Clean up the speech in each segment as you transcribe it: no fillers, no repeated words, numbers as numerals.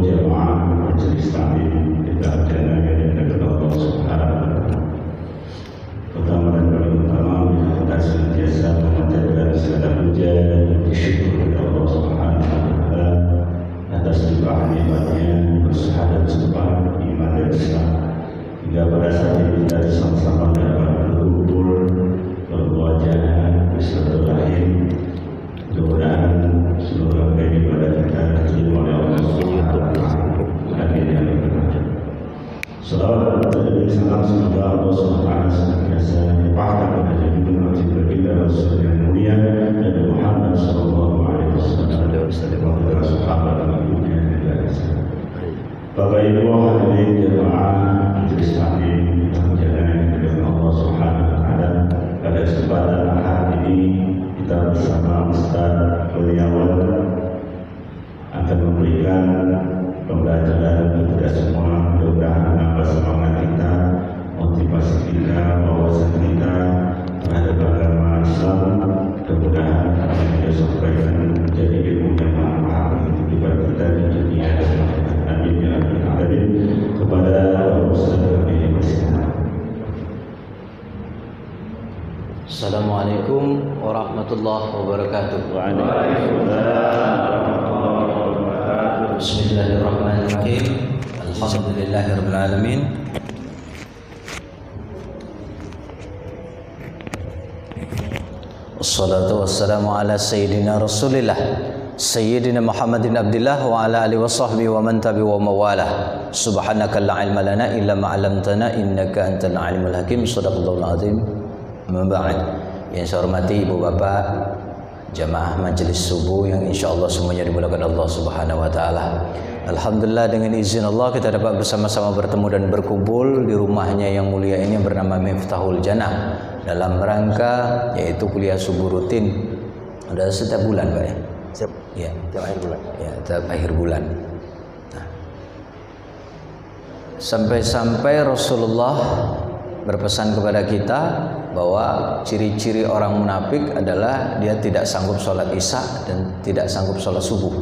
jamaah majelis taklim kita yang dimuliakan Allah Subhanahu wa taala. Pertama dan paling utama kita senantiasa memanjatkan segala puja dan syukur kepada Allah Subhanahu wa taala atas limpahan nikmatnya bersahadat serupa iman dan Islam hingga pada saat ini kita sama-sama dapat berkumpul berwajah bersilaturahim. Mudah-mudahan seluruh rangkaian ibadah kita diterima oleh Allah Subhanahu wa taala. Amin ya rabbal alamin. Salawat dan salam semoga Allah Subhanahu wa taala senantiasa limpahkan kepada junjungan kita Rasul yang mulia Nabi Muhammad sallallahu alaihi wasallam dan para sahabat baginda. Bapak Ibu hadirin jemaah majelis taklim yang dimuliakan oleh Allah Subhanahu wa taala, pada kesempatan Ahad ini kita bersama Ustaz Kurniawan akan memberikan pembelajaran kepada semua. Mudah-mudahan menambah semangat kita, motivasi kita, wawasan kita terhadap agama Islam. Mudah-mudahan apa yang kita sampaikan menjadi ilmu yang manfaat untuk kita di dunia dan akhirat. Amin ya rabbal alamin. Kepada Ustaz kami persilakan. Assalamualaikum warahmatullahi wabarakatuh. Bismillahirrahmanirrahim. Alhamdulillahirabbil alamin. Wassalatu wassalamu ala sayyidina Rasulillah Sayyidina Muhammadin Abdillah wa ala alihi wasahbihi wa man tabi'ahu wa mawalah. Subhanaka la ilma lana illa ma 'allamtana innaka antal alimul hakim. Shadaqallahul azim. Memba'ad. Yang saya hormati ibu bapak jamaah majelis subuh yang insyaallah semuanya dimulakan Allah Subhanahu wa taala. Alhamdulillah dengan izin Allah kita dapat bersama-sama bertemu dan berkumpul di rumahnya yang mulia ini yang bernama Miftahul Jannah dalam rangka yaitu kuliah subuh rutin. Ada setiap bulan Pak ya? Siap. Ya, Tiap akhir bulan. ya, tiap akhir bulan. Nah, sampai-sampai Rasulullah berpesan kepada kita bahwa ciri-ciri orang munafik adalah dia tidak sanggup sholat isya dan tidak sanggup sholat subuh.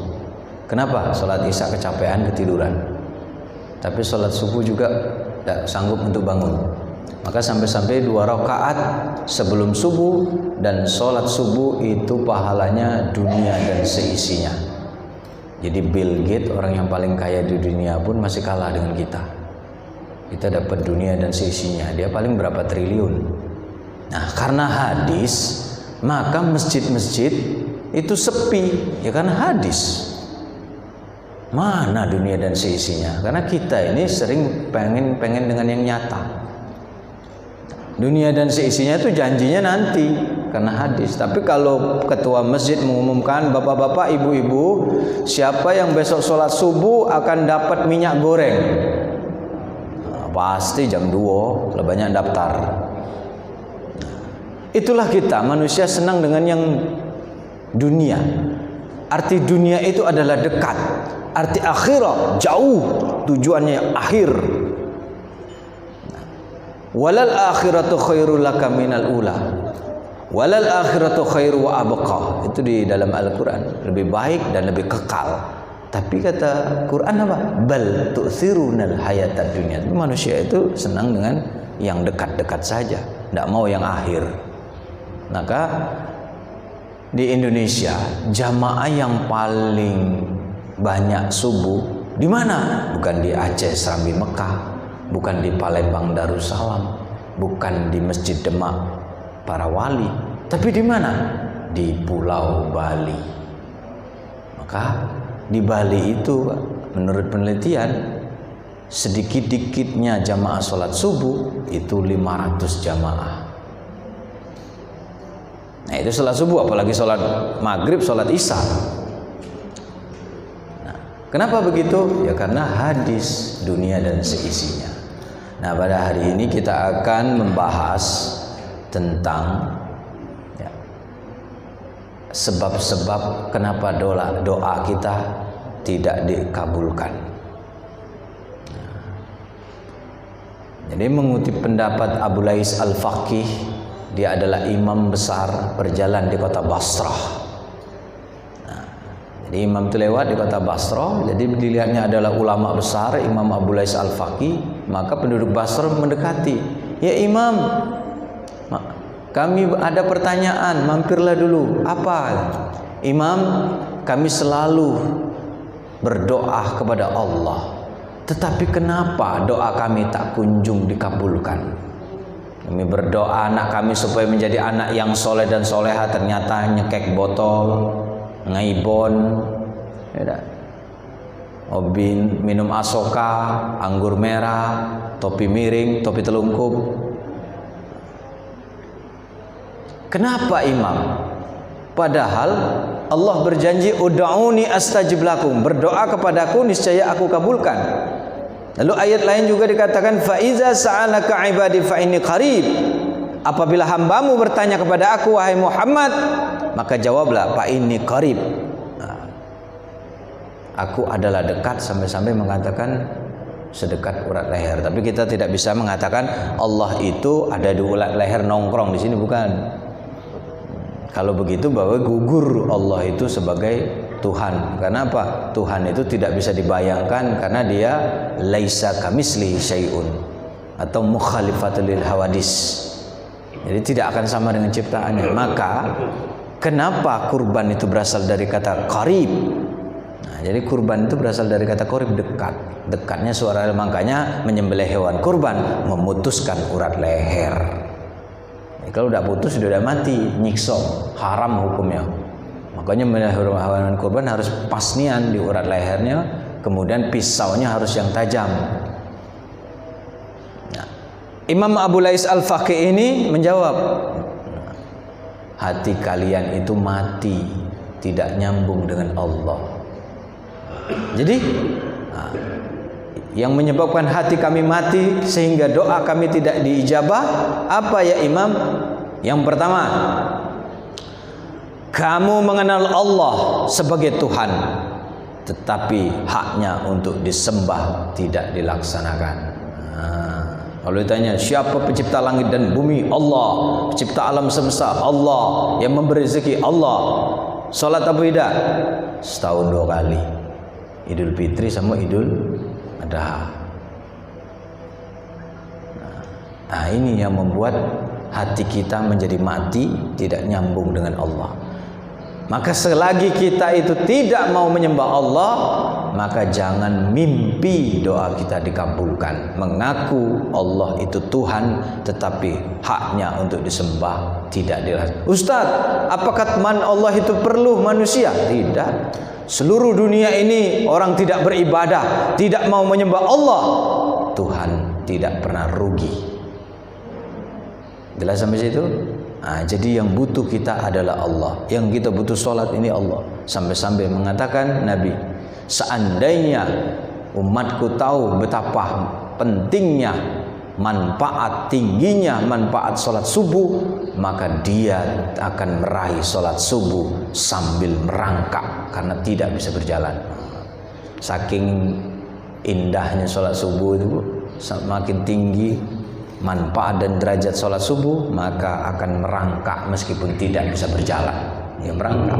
Kenapa? Sholat isya kecapean, ketiduran. Tapi sholat subuh juga tidak sanggup untuk bangun. Maka sampai-sampai 2 rakaat sebelum subuh dan sholat subuh itu pahalanya dunia dan seisinya. Jadi Bill Gates, orang yang paling kaya di dunia pun masih kalah dengan kita. Kita dapat dunia dan seisinya, dia paling berapa triliun. Nah, karena hadis, maka masjid-masjid itu sepi, ya karena hadis. Mana dunia dan seisinya? Karena kita ini sering pengen dengan yang nyata. Dunia dan seisinya itu janjinya nanti karena hadis. Tapi kalau ketua masjid mengumumkan, bapak-bapak, ibu-ibu, siapa yang besok sholat subuh akan dapat minyak goreng, pasti jam 2 kalau banyak daftar. Itulah kita, manusia senang dengan yang dunia. Arti dunia itu adalah dekat, arti akhirat jauh, tujuannya akhir. Walal akhiratu khairul laka minal ula. Walal akhiratu khairu wa abqa. Itu di dalam Al-Qur'an, lebih baik dan lebih kekal. Tapi kata Quran apa? Bal tu'thirunal hayatad dunya. Manusia itu senang dengan yang dekat-dekat saja, tidak mau yang akhir. Maka di Indonesia jamaah yang paling banyak subuh di mana? Bukan di Aceh Serambi Mekah, bukan di Palembang Darussalam, bukan di Masjid Demak para wali, tapi di mana? Di Pulau Bali. Maka di Bali itu menurut penelitian sedikit-dikitnya jamaah sholat subuh itu 500 jamaah. Nah itu sholat subuh, apalagi sholat maghrib, sholat isya. Nah, kenapa begitu? Ya karena hadis dunia dan seisinya. Nah pada hari ini kita akan membahas tentang sebab-sebab kenapa doa kita tidak dikabulkan. Jadi mengutip pendapat Abu Lais Al-Faqih, dia adalah imam besar berjalan di kota Basrah. Jadi imam itu lewat di kota Basra, jadi dilihatnya adalah ulama besar, Imam Abu Lais Al-Faqih, maka penduduk Basra mendekati. Ya imam, kami ada pertanyaan, mampirlah dulu. Apa? Imam, kami selalu berdoa kepada Allah, tetapi kenapa doa kami tak kunjung dikabulkan? Kami berdoa anak kami supaya menjadi anak yang soleh dan soleha, ternyata nyekek botol, ngaibon, ya, obin, minum asoka, anggur merah, topi miring, topi telungkup. Kenapa imam? Padahal Allah berjanji ud'uni astajib lakum, berdoa kepadaku niscaya aku kabulkan. Lalu ayat lain juga dikatakan fa iza sa'alaka ibadi fa inni qarib. Apabila hambamu bertanya kepada aku wahai Muhammad, maka jawablah fa inni qarib. Aku adalah dekat, sampai-sampai mengatakan sedekat urat leher. Tapi kita tidak bisa mengatakan Allah itu ada di urat leher nongkrong di sini, bukan. Kalau begitu bahwa gugur Allah itu sebagai Tuhan. Karena apa? Tuhan itu tidak bisa dibayangkan karena dia laisa kamislihi syai'un atau mukhalifatul lil hawadis. Jadi tidak akan sama dengan ciptaannya. Maka kenapa kurban itu berasal dari kata qarib? Nah, jadi kurban itu berasal dari kata qarib, dekat. Dekatnya suara, makanya menyembelih hewan kurban memutuskan urat leher. Kalau udah putus sudah mati, nyiksa, haram hukumnya. Makanya hewan kurban harus pasnian di urat lehernya, kemudian pisaunya harus yang tajam. Nah, Imam Abu Lais Al-Faqih ini menjawab, hati kalian itu mati, tidak nyambung dengan Allah. Jadi yang menyebabkan hati kami mati sehingga doa kami tidak diijabah apa ya imam? Yang pertama, kamu mengenal Allah sebagai Tuhan, tetapi haknya untuk disembah tidak dilaksanakan. Kalau ditanya siapa pencipta langit dan bumi? Allah. Pencipta alam semesta? Allah. Yang memberi rezeki? Allah. Salat apa tidak? Setahun 2 kali, Idul Fitri sama Idul Adha. Nah, ini yang membuat hati kita menjadi mati, tidak nyambung dengan Allah. Maka selagi kita itu tidak mau menyembah Allah, maka jangan mimpi doa kita dikabulkan. Mengaku Allah itu Tuhan, tetapi haknya untuk disembah tidak dilaksanakan. Ustaz, apakah teman Allah itu perlu manusia? Tidak. Seluruh dunia ini orang tidak beribadah, tidak mau menyembah Allah, Tuhan tidak pernah rugi. Jelas sampai situ? Nah, jadi yang butuh kita adalah Allah. Yang kita butuh sholat ini Allah. Sampai-sampai mengatakan Nabi, seandainya umatku tahu betapa pentingnya, manfaat tingginya manfaat sholat subuh, maka dia akan meraih sholat subuh sambil merangkak karena tidak bisa berjalan. Saking indahnya sholat subuh itu, semakin tinggi manfaat dan derajat sholat subuh, maka akan merangkak meskipun tidak bisa berjalan. Ya, merangkak.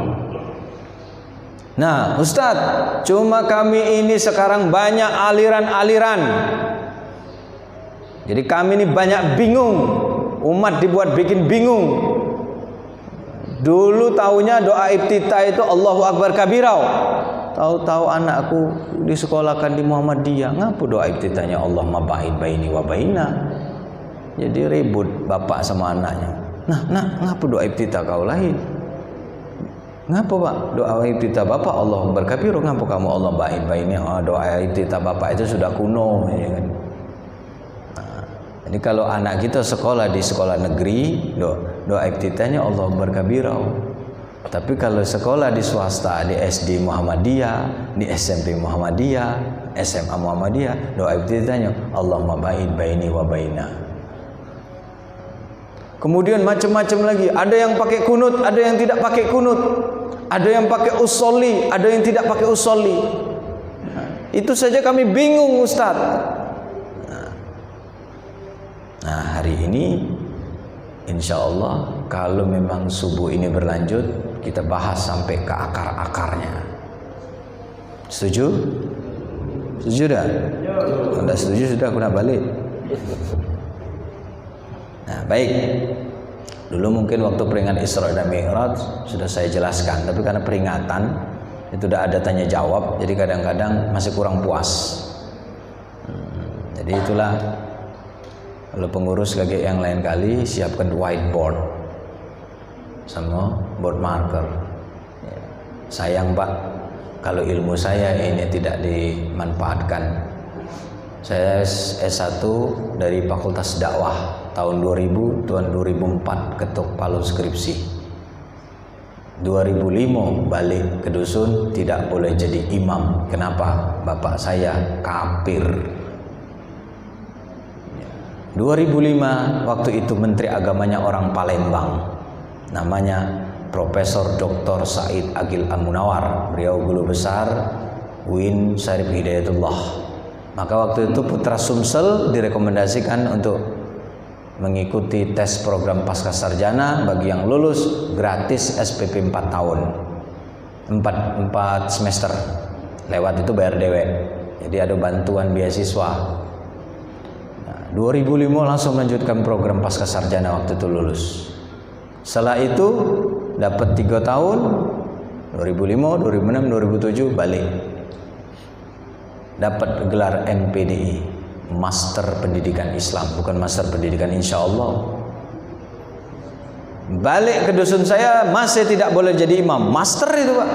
Nah, Ustadz, cuma kami ini sekarang banyak aliran-aliran. Jadi kami ini banyak bingung. Umat dibuat bikin bingung. Dulu taunya doa iftitah itu Allahu Akbar kabirau. Tahu-tahu anakku disekolahkan di Muhammadiyah. Ngapa doa iftitahnya Allah maba'id baini wa baina? Jadi ribut bapak sama anaknya. Nah, ngapa doa iftitah kau lain? Ngapa pak? Doa iftitah bapak Allah Akbar kabirau. Ngapa kamu Allah ba'id baini? Oh, doa iftitah bapak itu sudah kuno, ya kan? Jadi kalau anak kita sekolah di sekolah negeri, doa iftitahnya Allah Akbar kabirau. Tapi kalau sekolah di swasta, di SD Muhammadiyah, di SMP Muhammadiyah, SMA Muhammadiyah, doa iftitahnya Allahumma ba'id baini wa baina. Kemudian macam-macam lagi. Ada yang pakai kunut, ada yang tidak pakai kunut. Ada yang pakai usolli, ada yang tidak pakai usolli. Itu saja kami bingung, Ustaz. Nah, hari ini insya Allah kalau memang subuh ini berlanjut, kita bahas sampai ke akar-akarnya. Setuju? Setuju dah? Kalau tidak setuju sudah aku nak balik. Nah, baik. Dulu mungkin waktu peringatan Isra dan Mi'raj sudah saya jelaskan, tapi karena peringatan itu sudah ada tanya jawab, jadi kadang-kadang masih kurang puas. Jadi itulah, kalau pengurus lagi yang lain kali siapkan whiteboard sama board marker. Sayang Pak, kalau ilmu saya ini tidak dimanfaatkan. Saya S1 dari Fakultas Dakwah tahun 2000, tahun 2004 ketuk palu skripsi. 2005 balik ke dusun, tidak boleh jadi imam. Kenapa? Bapak saya kafir. 2005 waktu itu menteri agamanya orang Palembang, namanya Profesor Dr. Said Agil Al-Munawar. Beliau guru besar UIN Syarif Hidayatullah. Maka waktu itu Putra Sumsel direkomendasikan untuk mengikuti tes program pasca sarjana. Bagi yang lulus gratis SPP 4 tahun, 4 semester. Lewat itu bayar dewek. Jadi ada bantuan beasiswa. Nah, 2005 langsung melanjutkan program pasca sarjana waktu itu lulus. Setelah itu dapat 3 tahun, 2005, 2006, 2007 balik. Dapat gelar MPDI, Master Pendidikan Islam, bukan Master Pendidikan Insya Allah. Balik ke dusun saya, masih tidak boleh jadi imam. Master itu Pak.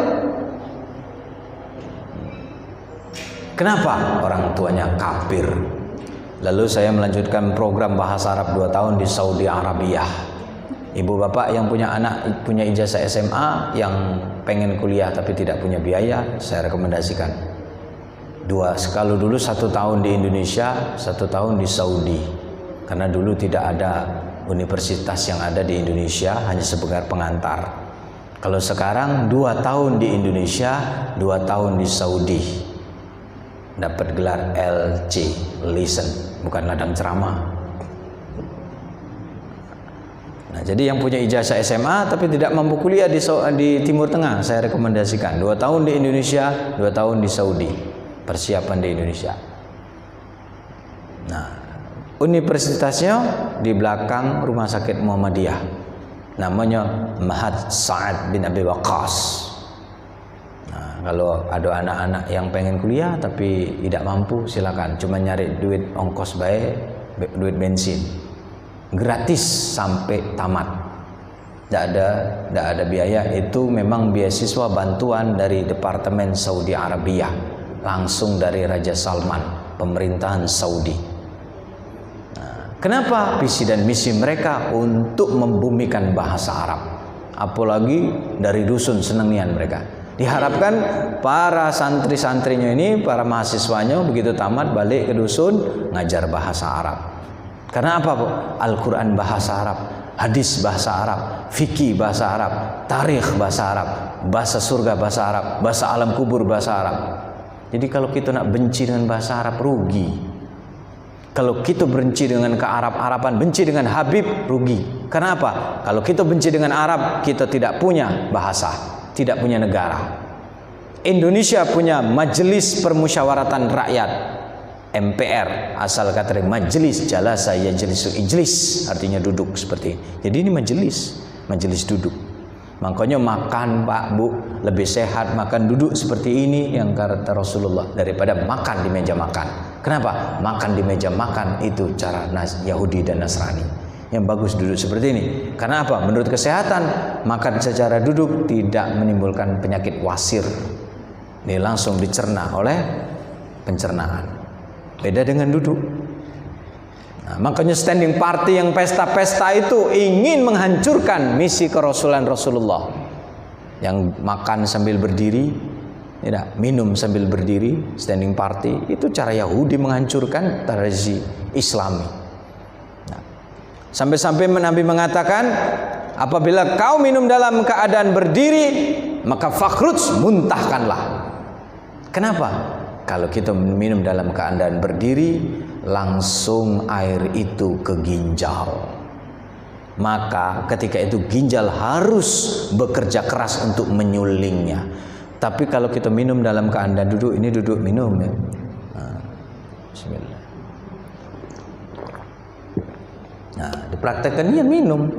Kenapa? Orang tuanya kafir. Lalu saya melanjutkan program bahasa Arab 2 tahun di Saudi Arabia. Ibu bapak yang punya anak punya ijazah SMA, yang pengen kuliah tapi tidak punya biaya, saya rekomendasikan. Kalau dulu 1 tahun di Indonesia, 1 tahun di Saudi. Karena dulu tidak ada universitas yang ada di Indonesia, hanya sebagai pengantar. Kalau sekarang 2 tahun di Indonesia, 2 tahun di Saudi. Dapat gelar LC, listen, bukan ladang ceramah. Nah, jadi yang punya ijazah SMA tapi tidak mampu kuliah di Timur Tengah, saya rekomendasikan 2 tahun di Indonesia, 2 tahun di Saudi. Persiapan di Indonesia. Nah, universitasnya di belakang Rumah Sakit Muhammadiyah. Namanya Ma'had Sa'ad bin Abi Waqqas. Nah, kalau ada anak-anak yang pengen kuliah tapi tidak mampu, silakan. Cuma nyari duit ongkos baik, duit bensin. Gratis sampai tamat. Tidak ada biaya. Itu memang beasiswa bantuan dari Departemen Saudi Arabia. Langsung dari Raja Salman, pemerintahan Saudi. Nah, kenapa? Visi dan misi mereka untuk membumikan bahasa Arab. Apalagi dari dusun, senengian mereka. Diharapkan para santri-santrinya ini, para mahasiswanya begitu tamat balik ke dusun ngajar bahasa Arab. Karena apa, Bu? Al-Quran bahasa Arab, hadis bahasa Arab, fikih bahasa Arab, tarikh bahasa Arab, bahasa surga bahasa Arab, bahasa alam kubur bahasa Arab. Jadi kalau kita nak benci dengan bahasa Arab, rugi. Kalau kita benci dengan ke-Arab-Araban, benci dengan Habib, rugi. Karena apa? Kalau kita benci dengan Arab, kita tidak punya bahasa, tidak punya negara. Indonesia punya Majelis Permusyawaratan Rakyat, MPR, asal kata dari majelis, jalasa yajlisu ijlis, artinya duduk seperti ini. Jadi ini majelis duduk. Makanya makan Pak Bu lebih sehat makan duduk seperti ini yang kata Rasulullah daripada makan di meja makan. Kenapa? Makan di meja makan itu cara Yahudi dan Nasrani. Yang bagus duduk seperti ini. Karena apa? Menurut kesehatan, makan secara duduk tidak menimbulkan penyakit wasir. Ini langsung dicerna oleh pencernaan. Beda dengan duduk. Nah, makanya standing party yang pesta-pesta itu ingin menghancurkan misi kerasulan Rasulullah. Yang makan sambil berdiri, tidak, minum sambil berdiri, standing party, itu cara Yahudi menghancurkan tradisi Islami. Nah, sampai-sampai Nabi mengatakan, apabila kau minum dalam keadaan berdiri, maka fakhruj, muntahkanlah. Kenapa? Kalau kita minum dalam keadaan berdiri, langsung air itu ke ginjal. Maka ketika itu ginjal harus bekerja keras untuk menyulingnya. Tapi kalau kita minum dalam keadaan duduk, ini duduk minum ya. Nah, bismillah. Nah, dipraktekkan dia minum,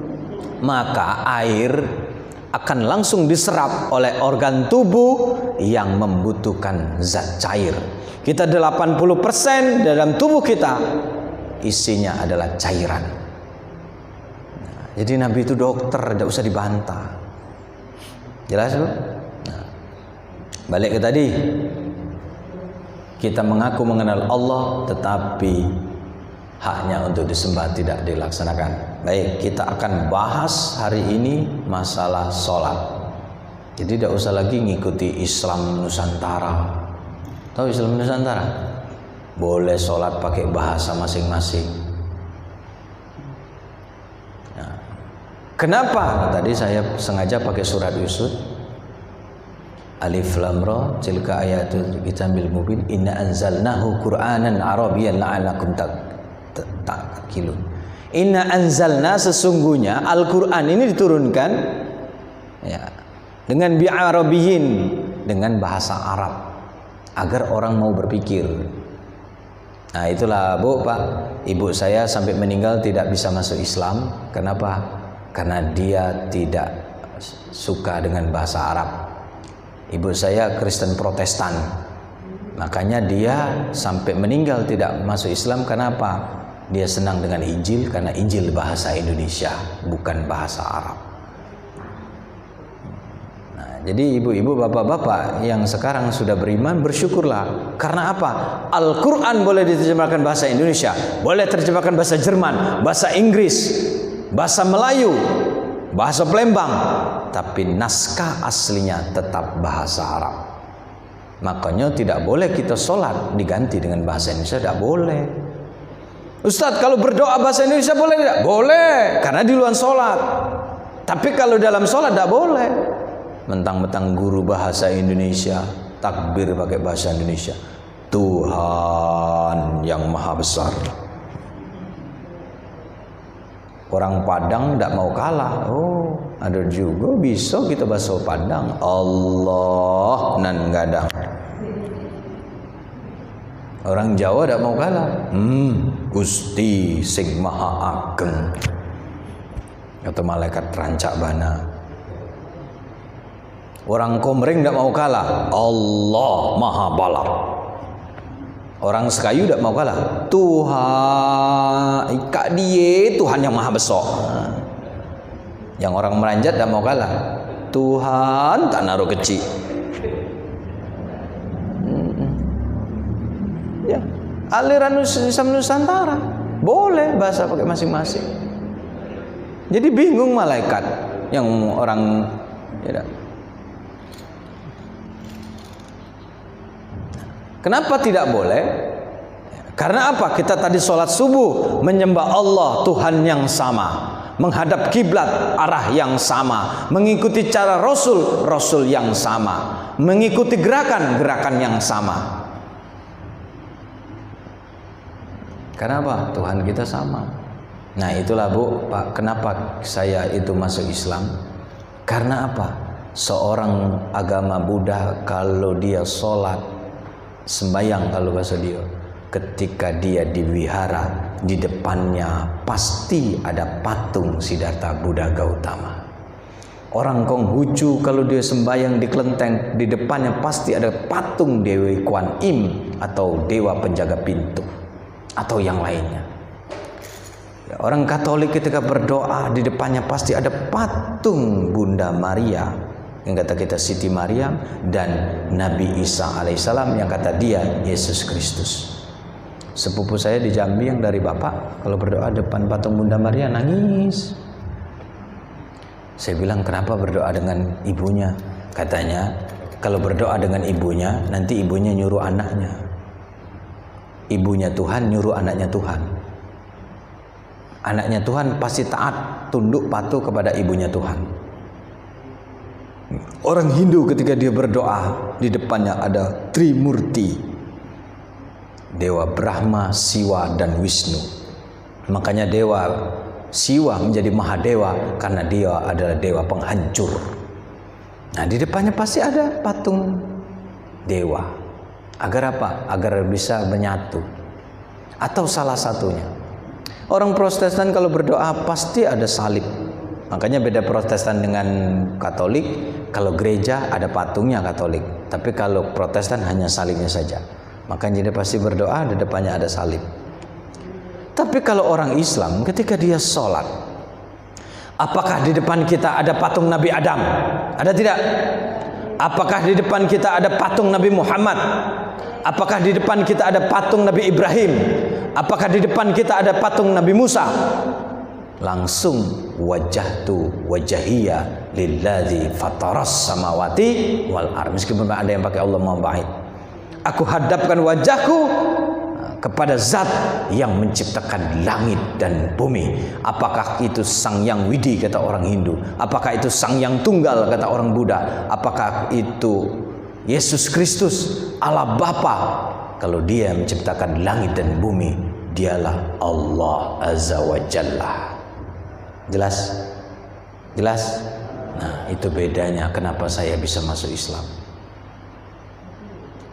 maka air akan langsung diserap oleh organ tubuh yang membutuhkan zat cair. Kita 80% dalam tubuh kita isinya adalah cairan. Nah, jadi Nabi itu dokter, tidak usah dibantah. Jelas Bu? Nah, balik ke tadi, kita mengaku mengenal Allah tetapi haknya untuk disembah tidak dilaksanakan. Baik, kita akan bahas hari ini masalah sholat. Jadi tidak usah lagi ngikuti Islam Nusantara. Tahu Islam Nusantara? Boleh sholat pakai bahasa masing-masing. Nah, kenapa? Tadi saya sengaja pakai surat Yusuf. Alif Lam Ra, tilka ayatul kitabil mubin, inna anzalnahu Qur'anan Arabiyyan la'allakum ta'qilun. Inna anzalna, sesungguhnya Al-Qur'an ini diturunkan ya, dengan bi'arabiyyin, dengan bahasa Arab, agar orang mau berpikir. Nah, itulah Bu, Pak, ibu saya sampai meninggal tidak bisa masuk Islam. Kenapa? Karena dia tidak suka dengan bahasa Arab. Ibu saya Kristen Protestan, makanya dia sampai meninggal tidak masuk Islam. Kenapa? Dia senang dengan Injil, karena Injil bahasa Indonesia, bukan bahasa Arab. Nah, jadi ibu-ibu, bapak-bapak yang sekarang sudah beriman, bersyukurlah. Karena apa? Al-Quran boleh diterjemahkan bahasa Indonesia, boleh terjemahkan bahasa Jerman, bahasa Inggris, bahasa Melayu, bahasa Palembang, tapi naskah aslinya tetap bahasa Arab. Makanya tidak boleh kita sholat diganti dengan bahasa Indonesia, tidak boleh. Ustadz, kalau berdoa bahasa Indonesia boleh tidak? Boleh, karena di luar sholat. Tapi kalau dalam sholat tidak boleh. Mentang-mentang guru bahasa Indonesia, takbir pakai bahasa Indonesia. Tuhan yang maha besar. Orang Padang tidak mau kalah. Oh, ada juga bisa kita bahasa Padang. Allah nan gadang. Orang Jawa tidak mau kalah. Gusti sing maha ageng, kata malaikat rancak bana. Orang Komering tidak mau kalah. Allah maha balap. Orang Sekayu tidak mau kalah. Tuhan Kak dia Tuhan yang maha besar. Yang orang Meranjat tidak mau kalah. Tuhan tak naruh kecil. Ya, aliran Islam Nusantara boleh bahasa pakai masing-masing. Jadi bingung malaikat yang orang ya. Kenapa tidak boleh? Karena apa? Kita tadi sholat subuh menyembah Allah Tuhan yang sama, menghadap kiblat arah yang sama, mengikuti cara Rasul yang sama, mengikuti gerakan yang sama. Kenapa? Tuhan kita sama. Nah, itulah Bu, Pak, kenapa saya itu masuk Islam? Karena apa? Seorang agama Buddha kalau dia sholat, sembahyang kalau bahasa dia, ketika dia di wihara, di depannya pasti ada patung Siddhartha Buddha Gautama. Orang Konghucu kalau dia sembahyang di kelenteng, di depannya pasti ada patung Dewi Kuan Im atau dewa penjaga pintu atau yang lainnya. Ya, orang Katolik ketika berdoa di depannya pasti ada patung Bunda Maria, yang kata kita Siti Maryam, dan Nabi Isa alaihissalam yang kata dia Yesus Kristus. Sepupu saya di Jambi yang dari bapak, kalau berdoa depan patung Bunda Maria nangis. Saya bilang, kenapa berdoa dengan ibunya? Katanya kalau berdoa dengan ibunya, nanti ibunya nyuruh anaknya. Ibunya Tuhan nyuruh anaknya Tuhan. Anaknya Tuhan pasti taat, tunduk patuh kepada ibunya Tuhan. Orang Hindu ketika dia berdoa, di depannya ada Trimurti, Dewa Brahma, Siwa, dan Wisnu. Makanya Dewa Siwa menjadi Mahadewa karena dia adalah dewa penghancur. Nah, di depannya pasti ada patung dewa. Agar apa? Agar bisa menyatu. Atau salah satunya. Orang Protestan kalau berdoa pasti ada salib. Makanya beda Protestan dengan Katolik. Kalau gereja ada patungnya Katolik. Tapi kalau Protestan hanya salibnya saja. Makanya dia pasti berdoa di depannya ada salib. Tapi kalau orang Islam ketika dia sholat, apakah di depan kita ada patung Nabi Adam? Ada tidak? Apakah di depan kita ada patung Nabi Muhammad? Apakah di depan kita ada patung Nabi Ibrahim? Apakah di depan kita ada patung Nabi Musa? Langsung wajjahtu wajhiya lilladzi fataras samawati wal ardh. Meskipun ada yang pakai Allah Maha Baik. Aku hadapkan wajahku kepada zat yang menciptakan langit dan bumi. Apakah itu Sang Yang Widi kata orang Hindu? Apakah itu Sang Yang Tunggal kata orang Buddha? Apakah itu Yesus Kristus Allah Bapa? Kalau dia menciptakan langit dan bumi, dialah Allah Azza wa Jalla. Jelas? Jelas? Nah, itu bedanya kenapa saya bisa masuk Islam.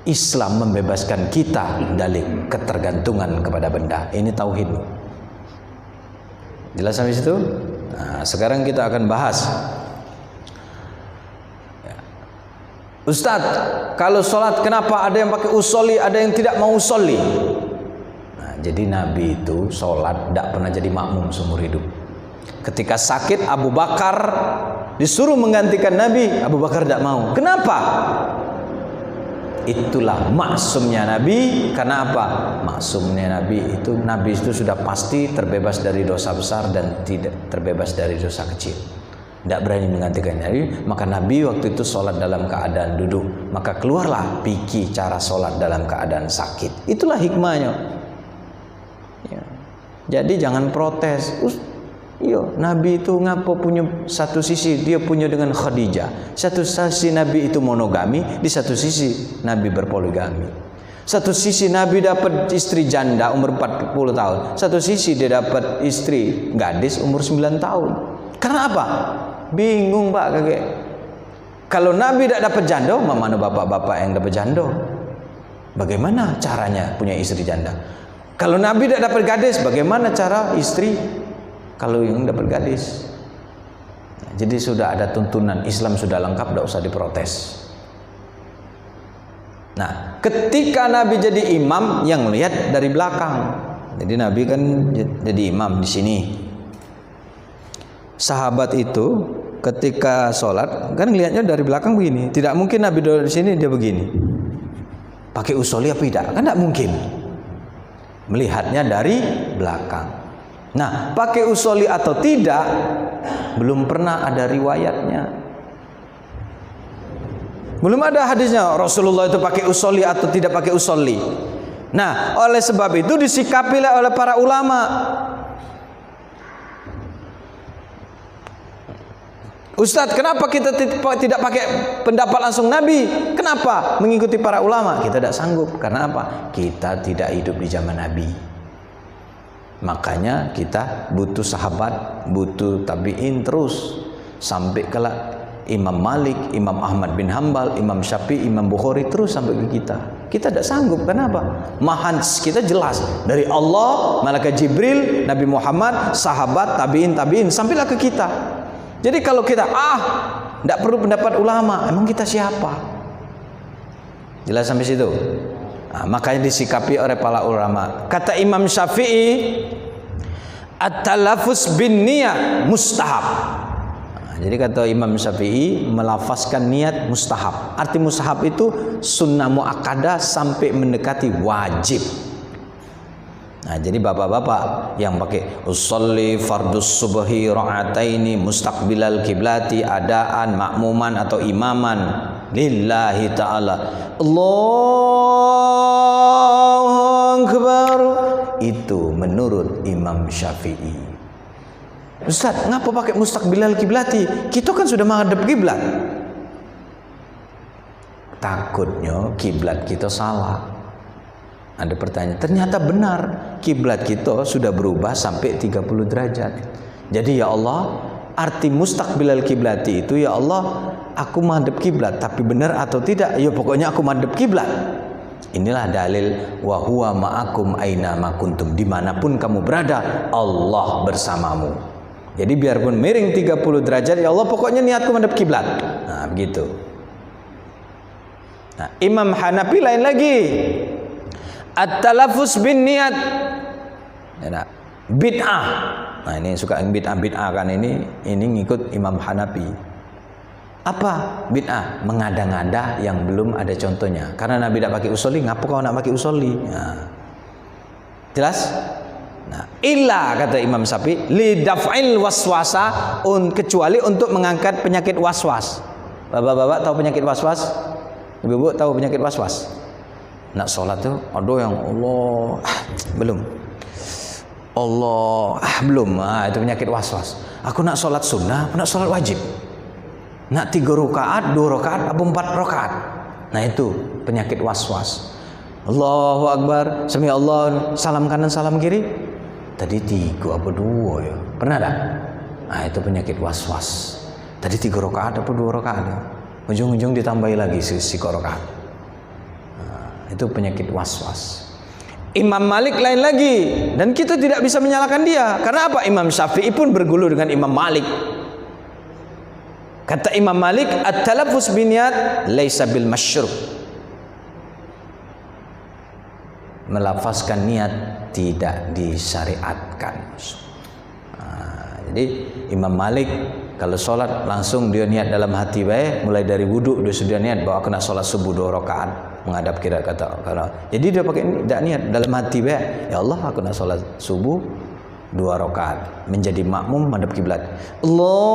Islam membebaskan kita dari ketergantungan kepada benda. Ini tauhid. Jelas sampai situ? Nah, sekarang kita akan bahas. Ustadz, kalau sholat kenapa ada yang pakai usolli, ada yang tidak mau usolli? Nah, jadi Nabi itu sholat tidak pernah jadi makmum seumur hidup. Ketika sakit Abu Bakar disuruh menggantikan Nabi, Abu Bakar tidak mau. Kenapa? Itulah maksumnya Nabi. Karena apa? Maksumnya Nabi itu sudah pasti terbebas dari dosa besar dan tidak terbebas dari dosa kecil. Tidak berani menggantikan Nabi. Maka Nabi waktu itu sholat dalam keadaan duduk. Maka keluarlah fikih cara sholat dalam keadaan sakit. Itulah hikmahnya ya. Jadi jangan protes. Iya, Nabi itu ngapa punya satu sisi dia punya dengan Khadijah. Satu sisi Nabi itu monogami, di satu sisi Nabi berpoligami. Satu sisi Nabi dapat istri janda umur 40 tahun. Satu sisi dia dapat istri gadis umur 9 tahun. Karena apa? Bingung Pak kakek. Kalau Nabi tidak dapat janda, mana bapak-bapak yang dapat janda? Bagaimana caranya punya istri janda? Kalau Nabi tidak dapat gadis, bagaimana cara istri kalau yang dapat gadis? Nah, jadi sudah ada tuntunan Islam sudah lengkap, tidak usah diprotes. Nah, ketika Nabi jadi imam, yang lihat dari belakang. Jadi Nabi kan jadi imam di sini. Sahabat itu ketika sholat kan lihatnya dari belakang begini. Tidak mungkin Nabi dari sini dia begini. Pakai usolli apa tidak? Kan tidak mungkin. Melihatnya dari belakang. Nah, pakai usolli atau tidak belum pernah ada riwayatnya. Belum ada hadisnya Rasulullah itu pakai usolli atau tidak pakai usolli. Nah, oleh sebab itu disikapilah oleh para ulama. Ustadz, kenapa kita tidak pakai pendapat langsung Nabi? Kenapa mengikuti para ulama? Kita tidak sanggup. Karena apa? Kita tidak hidup di zaman Nabi. Makanya kita butuh sahabat, butuh tabi'in terus sampai ke Imam Malik, Imam Ahmad bin Hambal, Imam Syafi'i, Imam Bukhari terus sampai ke kita. Kita tidak sanggup. kenapa? Mahan kita jelas dari Allah, malaikat Jibril, Nabi Muhammad, sahabat, tabi'in sampailah ke kita. Jadi kalau kita tidak perlu pendapat ulama, emang kita siapa? Jelas sampai situ. Nah, makanya disikapi oleh para ulama. Kata Imam Syafi'i, at-talaffuz bin niyat mustahab. Nah, jadi kata Imam Syafi'i, melafazkan niat mustahab. Arti mustahab itu sunnah muakkadah sampai mendekati wajib. Nah, jadi bapak-bapak yang pakai usolli fardus subhi ra'ataini mustaqbilal kiblati adaan makmuman atau imaman lillahi ta'ala Allahu Akbar, itu menurut Imam Syafi'i. Ustaz, ngapa pakai mustaqbilal kiblati? Kita kan sudah menghadap kiblat. Takutnya kiblat kita salah. Ada pertanyaan, ternyata benar kiblat kita sudah berubah sampai 30 derajat. Jadi ya Allah, arti mustaqbilal kiblati itu ya Allah, aku menghadap kiblat, tapi benar atau tidak? Ya pokoknya aku menghadap kiblat. Inilah dalil wa huwa ma'akum aina ma kuntum, dimanapun kamu berada Allah bersamamu. Jadi biarpun miring 30 derajat, ya Allah pokoknya niatku menghadap kiblat. Nah, begitu. Nah, Imam Hanafi lain lagi. At-talaffuz bin niat. Nah, bid'ah. Nah, ini suka bid'ah kan, ini ngikut Imam Hanafi. Apa bid'ah? Mengada-ngada yang belum ada contohnya. Karena Nabi tidak pakai usolli, ngapa kau nak pakai usolli? Nah, jelas? Nah, illa kata Imam Syafi'i li daf'il waswasa, kecuali untuk mengangkat penyakit waswas. Bapak-bapak tahu penyakit waswas? Ibu-ibu tahu penyakit waswas? Nak sholat tuh, aduh yang Allah, belum. Allah, belum. Itu penyakit waswas. Aku nak sholat sunnah, aku nak sholat wajib. Nak 3 rakaat, 2 rakaat, apa 4 rakaat. Nah itu penyakit waswas. Allahu Akbar, sami Allah, salam kanan, salam kiri. Tadi 3 apa 2 ya? Pernah tak? Nah itu penyakit waswas. Tadi 3 rakaat apa 2 rakaat ya? Ujung-ujung ditambahi lagi si rakaat. Itu penyakit waswas. Imam Malik lain lagi, dan kita tidak bisa menyalahkan dia. Karena apa? Imam Syafi'i pun berguru dengan Imam Malik. Kata Imam Malik, at-talaffuz biniyat laisa bil masyru'. Melafazkan niat tidak disyariatkan. Jadi Imam Malik kalau sholat langsung dia niat dalam hati baik, mulai dari wudhu dia sudah niat bahwa aku nak sholat subuh 2 rakaat menghadap kiblat, kata. Jadi dia pakai tidak niat dalam hati baik, ya Allah aku nak sholat subuh 2 rakaat, menjadi makmum menghadap kiblat. Allahu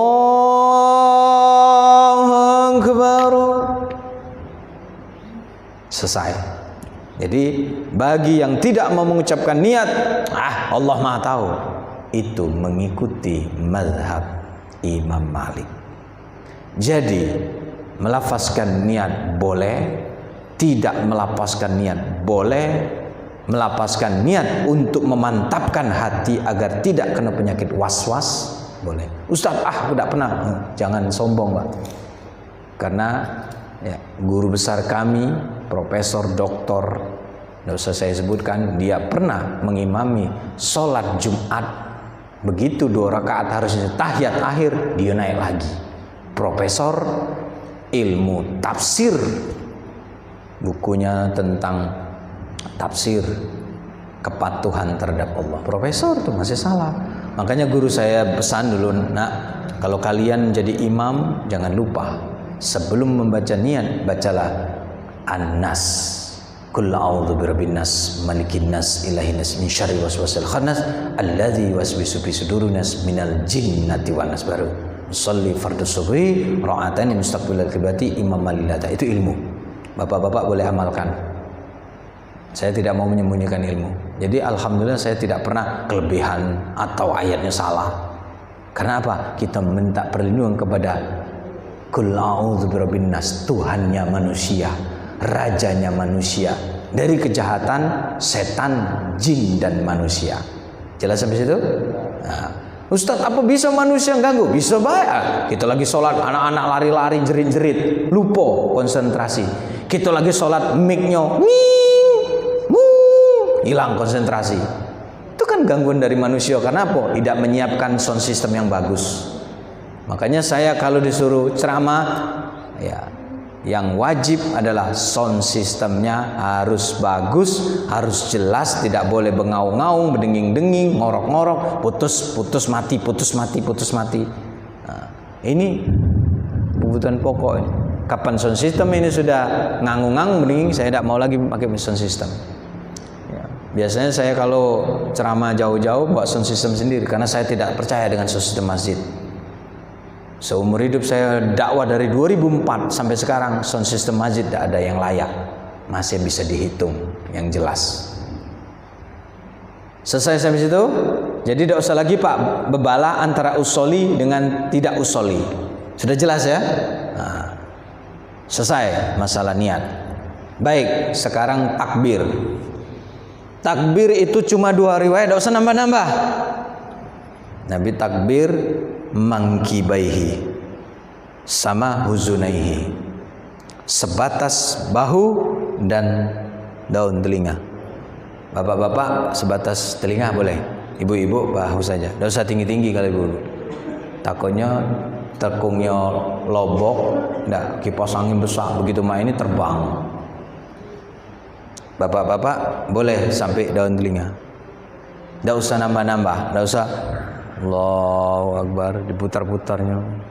Akbar. Selesai. Jadi bagi yang tidak mau mengucapkan niat, Allah Maha tahu, itu mengikuti mazhab Imam Malik. Jadi melafazkan niat boleh, tidak melafazkan niat boleh, melafazkan niat untuk memantapkan hati agar tidak kena penyakit waswas boleh. Ustaz, aku tidak pernah. Jangan sombong, Pak. Karena ya, guru besar kami, Profesor Doktor, tidak usah saya sebutkan, dia pernah mengimami sholat Jumat. Begitu 2 rakaat harusnya tahiyat akhir, dia naik lagi. Profesor ilmu tafsir, bukunya tentang tafsir kepatuhan terhadap Allah. Profesor tuh masih salah. Makanya guru saya pesan dulu, nak, kalau kalian jadi imam jangan lupa sebelum membaca niat bacalah An-Nas, Qul a'udzu birabbin nas, malikin nas, ilahin nas, min syarri waswasil khannas, alladzi yuwaswisu fi sudurin nas minal jinnati wan nas. Baru sholli fardhu subhi ra'atani mustaqbilal qiblati imam malilata. Itu ilmu. Bapak-bapak boleh amalkan. Saya tidak mau menyembunyikan ilmu. Jadi alhamdulillah saya tidak pernah kelebihan atau ayatnya salah. Karena apa? Kita minta perlindungan kepada Qul a'udzu birabbin nas, Tuhannya manusia, rajanya manusia, dari kejahatan setan, jin dan manusia. Jelas sampai situ? Nah, Ustaz, apa bisa manusia ganggu? Bisa baik. Kita lagi sholat, anak-anak lari-lari, jerit-jerit, lupa konsentrasi. Kita lagi sholat, mic-nya hilang konsentrasi. Itu kan gangguan dari manusia. Karena apa? Tidak menyiapkan sound system yang bagus. Makanya saya kalau disuruh ceramah, ya, yang wajib adalah sound sistemnya harus bagus, harus jelas, tidak boleh bengaung-ngaung, berdenging-denging, ngorok-ngorok, putus mati. Nah, ini kebutuhan pokok ini. Kapan sound system ini sudah ngangung-ngangung, berdenging, saya tidak mau lagi pakai sound system. Ya, biasanya saya kalau ceramah jauh-jauh bawa sound system sendiri, karena saya tidak percaya dengan sound system masjid. Seumur hidup saya dakwah dari 2004 sampai sekarang, sound system masjid tidak ada yang layak, masih bisa dihitung yang jelas. Selesai sampai situ. Jadi tidak usah lagi Pak bebala antara usoli dengan tidak usoli. Sudah jelas ya? Nah, selesai masalah niat. Baik, sekarang takbir. Takbir itu cuma 2 riwayat, tidak usah nambah-nambah. Nabi takbir mangkibaihi, sama huzunaihi, sebatas bahu dan daun telinga. Bapak-bapak sebatas telinga boleh, ibu-ibu bahu saja. Tidak usah tinggi-tinggi kalau ibu. Takutnya tekungnya lobok, enggak, kipas angin besar begitu main ini terbang. Bapak-bapak boleh sampai daun telinga. Tidak usah nambah-nambah, tidak usah Allahu Akbar diputar-putarnya.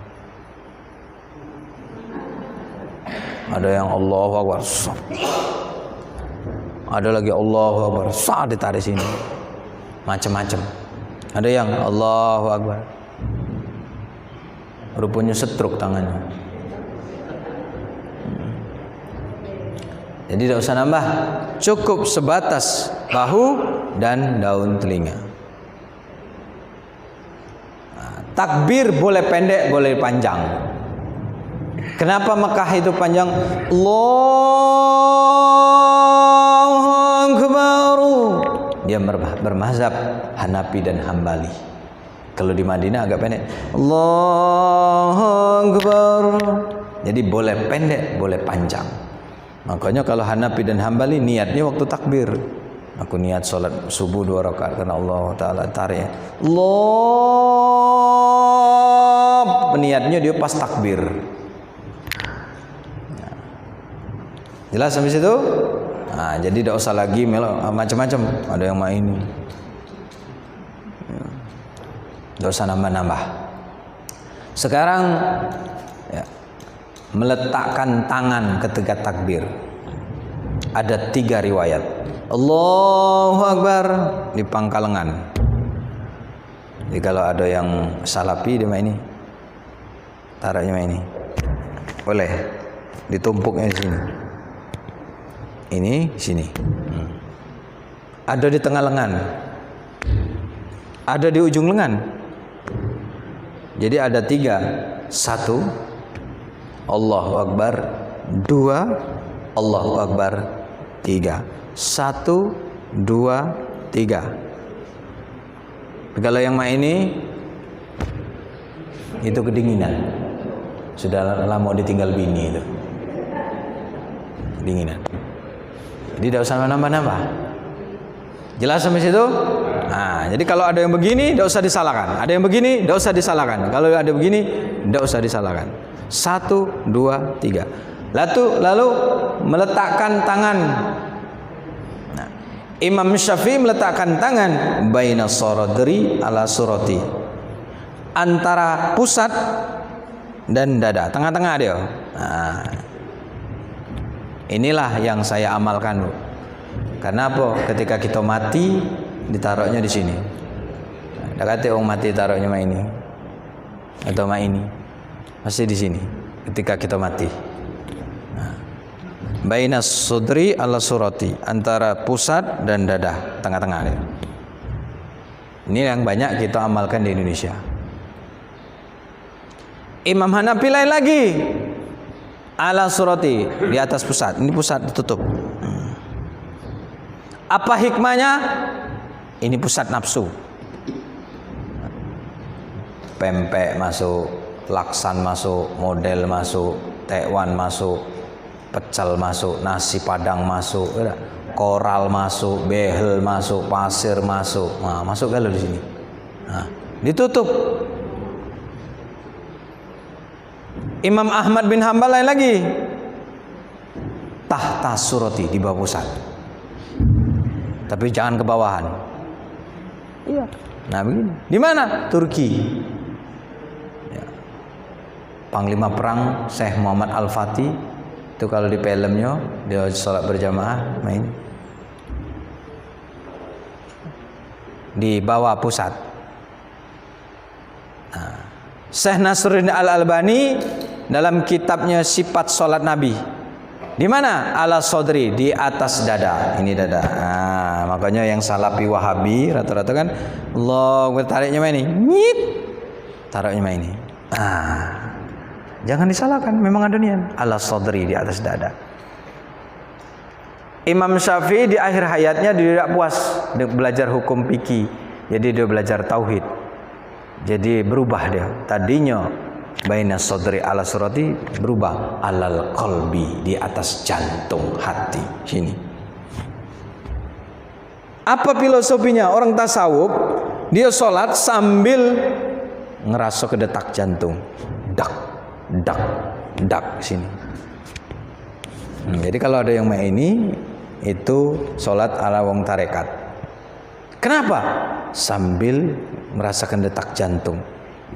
Ada yang Allahu Akbar, ada lagi Allahu Akbar, ditarik sini, macam-macam. Ada yang Allahu Akbar, rupanya setruk tangannya. Jadi tidak usah nambah, cukup sebatas bahu dan daun telinga. Takbir boleh pendek, boleh panjang. Kenapa Mekah itu panjang? Allahu Akbar. Dia bermazhab Hanafi dan Hambali. Kalau di Madinah agak pendek. Allahu Akbar. Jadi boleh pendek, boleh panjang. Makanya kalau Hanafi dan Hambali niatnya waktu takbir. Aku niat sholat subuh 2 rakaat karena Allah Ta'ala tarik. Allah. Niatnya dia pas takbir. Jelas sampai situ? Nah, jadi tidak usah lagi macam-macam. Ada yang main ini. Tidak usah nambah-nambah. Sekarang ya, meletakkan tangan ketika takbir. Ada 3 riwayat. Allahu Akbar di pangkal lengan. Jadi kalau ada yang salafi dia main ini, taruhnya main ini. Boleh ditumpuknya di sini. Ini sini. Ada di tengah lengan. Ada di ujung lengan. Jadi ada 3. 1 Allahu Akbar, 2 Allahu Akbar, 3. 1, 2, 3. Kalau yang main ini itu kedinginan. Sudah lama ditinggal bini itu. Kedinginan. Jadi tidak usah nambah-nambah. Jelas sampai situ? Nah, jadi kalau ada yang begini tidak usah disalahkan. Ada yang begini tidak usah disalahkan. Kalau ada begini tidak usah disalahkan. 1, 2, 3. Lalu meletakkan tangan. Nah, Imam Syafi'i meletakkan tangan baina saradri ala surati, antara pusat dan dada, tengah-tengah dia. Nah, inilah yang saya amalkan. Karena apa? Ketika kita mati ditaruhnya di sini. Ada kata orang mati taruhnya mak ini atau mak ini, masih di sini. Ketika kita mati. Bainas sudri ala surati, antara pusat dan dada, tengah-tengah dia. Ini yang banyak kita amalkan di Indonesia. Imam Hanafi lain lagi, ala surati, di atas pusat. Ini pusat ditutup. Apa hikmahnya? Ini pusat nafsu. Pempek masuk, laksan masuk, model masuk, tekwan masuk, pecel masuk, nasi padang masuk, koral masuk, behel masuk, pasir masuk. Nah, masuk kalau di sini. Nah, ditutup. Imam Ahmad bin Hambal lain lagi, tahta surati, di bawah pusat. Tapi jangan ke bawahan. Iya. Nah begini. Di mana? Turki. Ya. Panglima perang Syekh Muhammad Al-Fatih itu kalau di filmnya dia sholat berjamaah main di bawah pusat. Nah, Syekh Nasruddin Al-Albani dalam kitabnya Sifat Sholat Nabi, di mana? Ala sodri, di atas dada. Ini dada. Nah, makanya yang salafi Wahabi rata-rata kan Allah bertariknya main ini, nyit, taruhnya main ini. Ah, jangan disalahkan, memang ada niat. Ala sodri, di atas dada. Imam Syafi'i di akhir hayatnya dia tidak puas belajar hukum fikih, jadi dia belajar tauhid. Jadi berubah dia. Tadinya baina sadri ala surati berubah alal qalbi, di atas jantung hati. Sini. Apa filosofinya? Orang tasawuf dia sholat sambil ngerasa ke detak jantung, dak dak dak sini. Jadi kalau ada yang main ini itu sholat ala wong tarekat. Kenapa? Sambil merasakan detak jantung.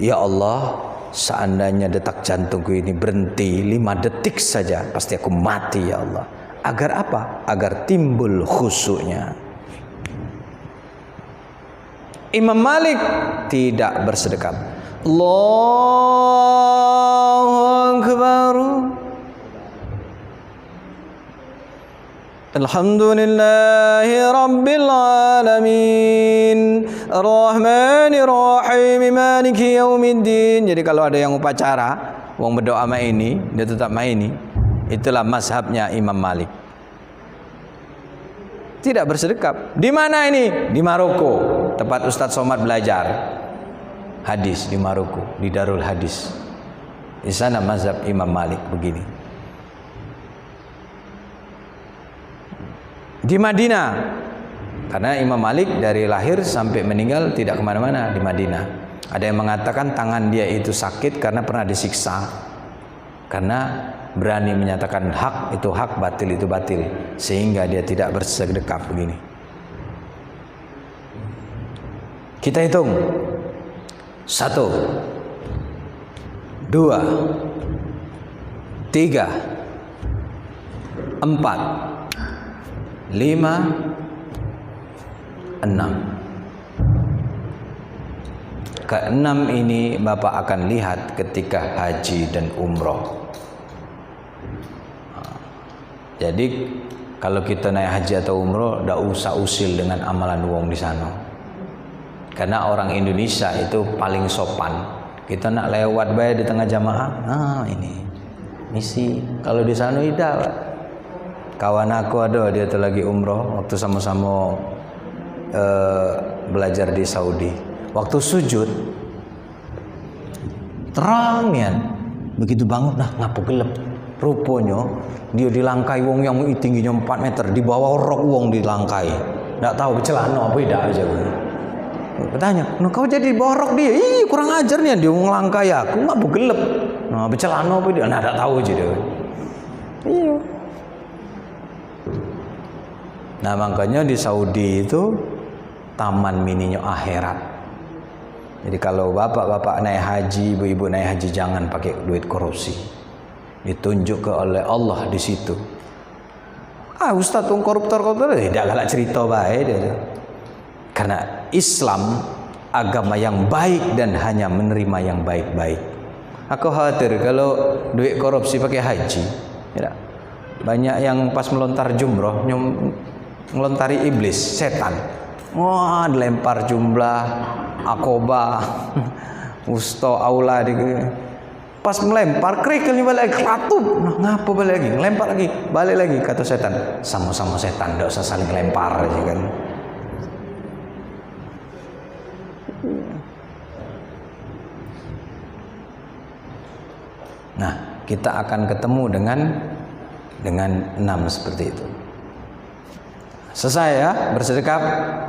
Ya Allah, seandainya detak jantungku ini berhenti 5 detik saja, pasti aku mati ya Allah. Agar apa? Agar timbul khusyuknya. Imam Malik tidak bersedekap. Allahu Akbar. Alhamdulillahi Rabbil Alamin Ar-Rahmanir Rahim Maliki Yaumiddin. Jadi kalau ada yang upacara wong berdoa sama ini, dia tetap main ini. Itulah mazhabnya Imam Malik. Tidak bersedekap. Di mana ini? Di Maroko. Tempat Ustadz Somad belajar hadis di Maroko, di Darul Hadis. Di sana mazhab Imam Malik begini. Di Madinah, karena Imam Malik dari lahir sampai meninggal tidak kemana-mana di Madinah. Ada yang mengatakan tangan dia itu sakit karena pernah disiksa, karena berani menyatakan hak itu hak, batil itu batil, sehingga dia tidak bersedekap begini. Kita hitung 1, 2, 3, 4, 5, 6. Keenam ini Bapak akan lihat ketika haji dan umroh. Jadi kalau kita naik haji atau umroh, tidak usah usil dengan amalan wong di sana. Karena orang Indonesia itu paling sopan. Kita nak lewat bae di tengah jamaah, ini misi. Kalau di sana tidak. Kawan aku ada, dia tuh lagi umroh waktu sama-sama belajar di Saudi. Waktu sujud terang ya, begitu bangun nah ngapu gelap. Rupanya dia dilangkai wong yang tingginya 4 meter, di bawah rok wong dilangkai. Nggak tahu celana apa tidak aja. Bertanya, nah kau jadi di bawah rok dia? Ih kurang ajar nih, dia ngelangkai aku ngapu gelap. Nah celana apa dia? Nah nggak tahu aja dia. Iya. Nah makanya di Saudi itu taman mininya akhirat. Jadi kalau bapak-bapak naik haji, ibu-ibu naik haji, jangan pakai duit korupsi. Ditunjuk oleh Allah di situ. Ustaz tuh koruptor tidak galak cerita baik dia. Karena Islam agama yang baik dan hanya menerima yang baik-baik. Aku khawatir kalau duit korupsi pakai haji, ya, banyak yang pas melontar jumroh ngelontari iblis, setan. Wah, dilempar jumlah, akoba, usto, aula di. Pas melempar, kerikilnya balik lagi, kelatup. Nah, ngapa balik lagi? Lempar lagi, balik lagi. Kata setan, sama-sama setan, tidak usah saling lempar aja kan. Nah, kita akan ketemu dengan 6 seperti itu. Selesai ya bersedekap.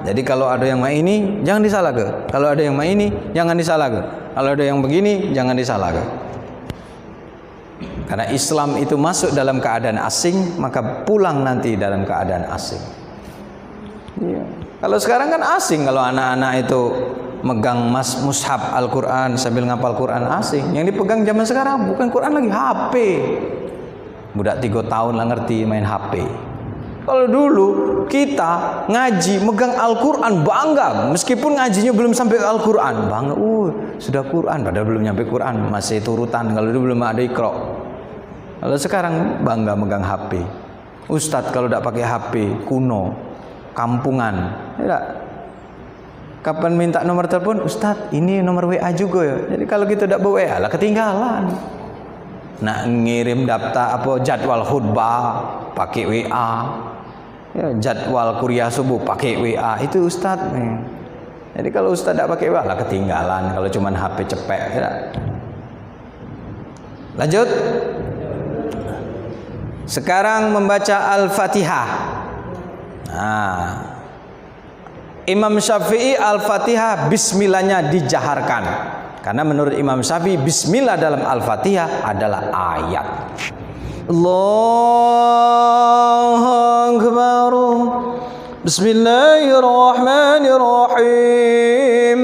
Jadi kalau ada yang main ini jangan disalah ke. Kalau ada yang main ini jangan disalah ke. Kalau ada yang begini jangan disalah ke. Karena Islam itu masuk dalam keadaan asing, maka pulang nanti dalam keadaan asing. Ya. Kalau sekarang kan asing, kalau anak-anak itu megang mushaf Al-Quran sambil ngapal Quran, asing. Yang dipegang zaman sekarang bukan Quran lagi, HP. Budak 3 tahun lah ngerti main HP. Kalau dulu kita ngaji megang Al-Quran bangga, meskipun ngajinya belum sampai Al-Quran, bangga, sudah Quran, padahal belum nyampe Quran, masih turutan, kalau dulu belum ada Iqra. Kalau sekarang bangga megang HP. Ustadz kalau tidak pakai HP kuno, kampungan, tidak. Kapan minta nomor telepon, Ustadz ini nomor WA juga ya. Jadi kalau kita tidak bawa WA lah ketinggalan. Nak ngirim daftar jadwal khutbah pakai WA, ya, jadwal kuliah subuh pakai WA, itu Ustadz nih. Jadi kalau Ustadz tidak pakai WA lah ketinggalan. Kalau cuma HP cepet, ya. Lanjut. Sekarang membaca Al-Fatihah. Nah, Imam Syafi'i Al-Fatihah bismillahnya dijaharkan. Karena menurut Imam Syafi'i bismillah dalam Al-Fatihah adalah ayat. Allahu Akbar. Bismillahirrahmanirrahim.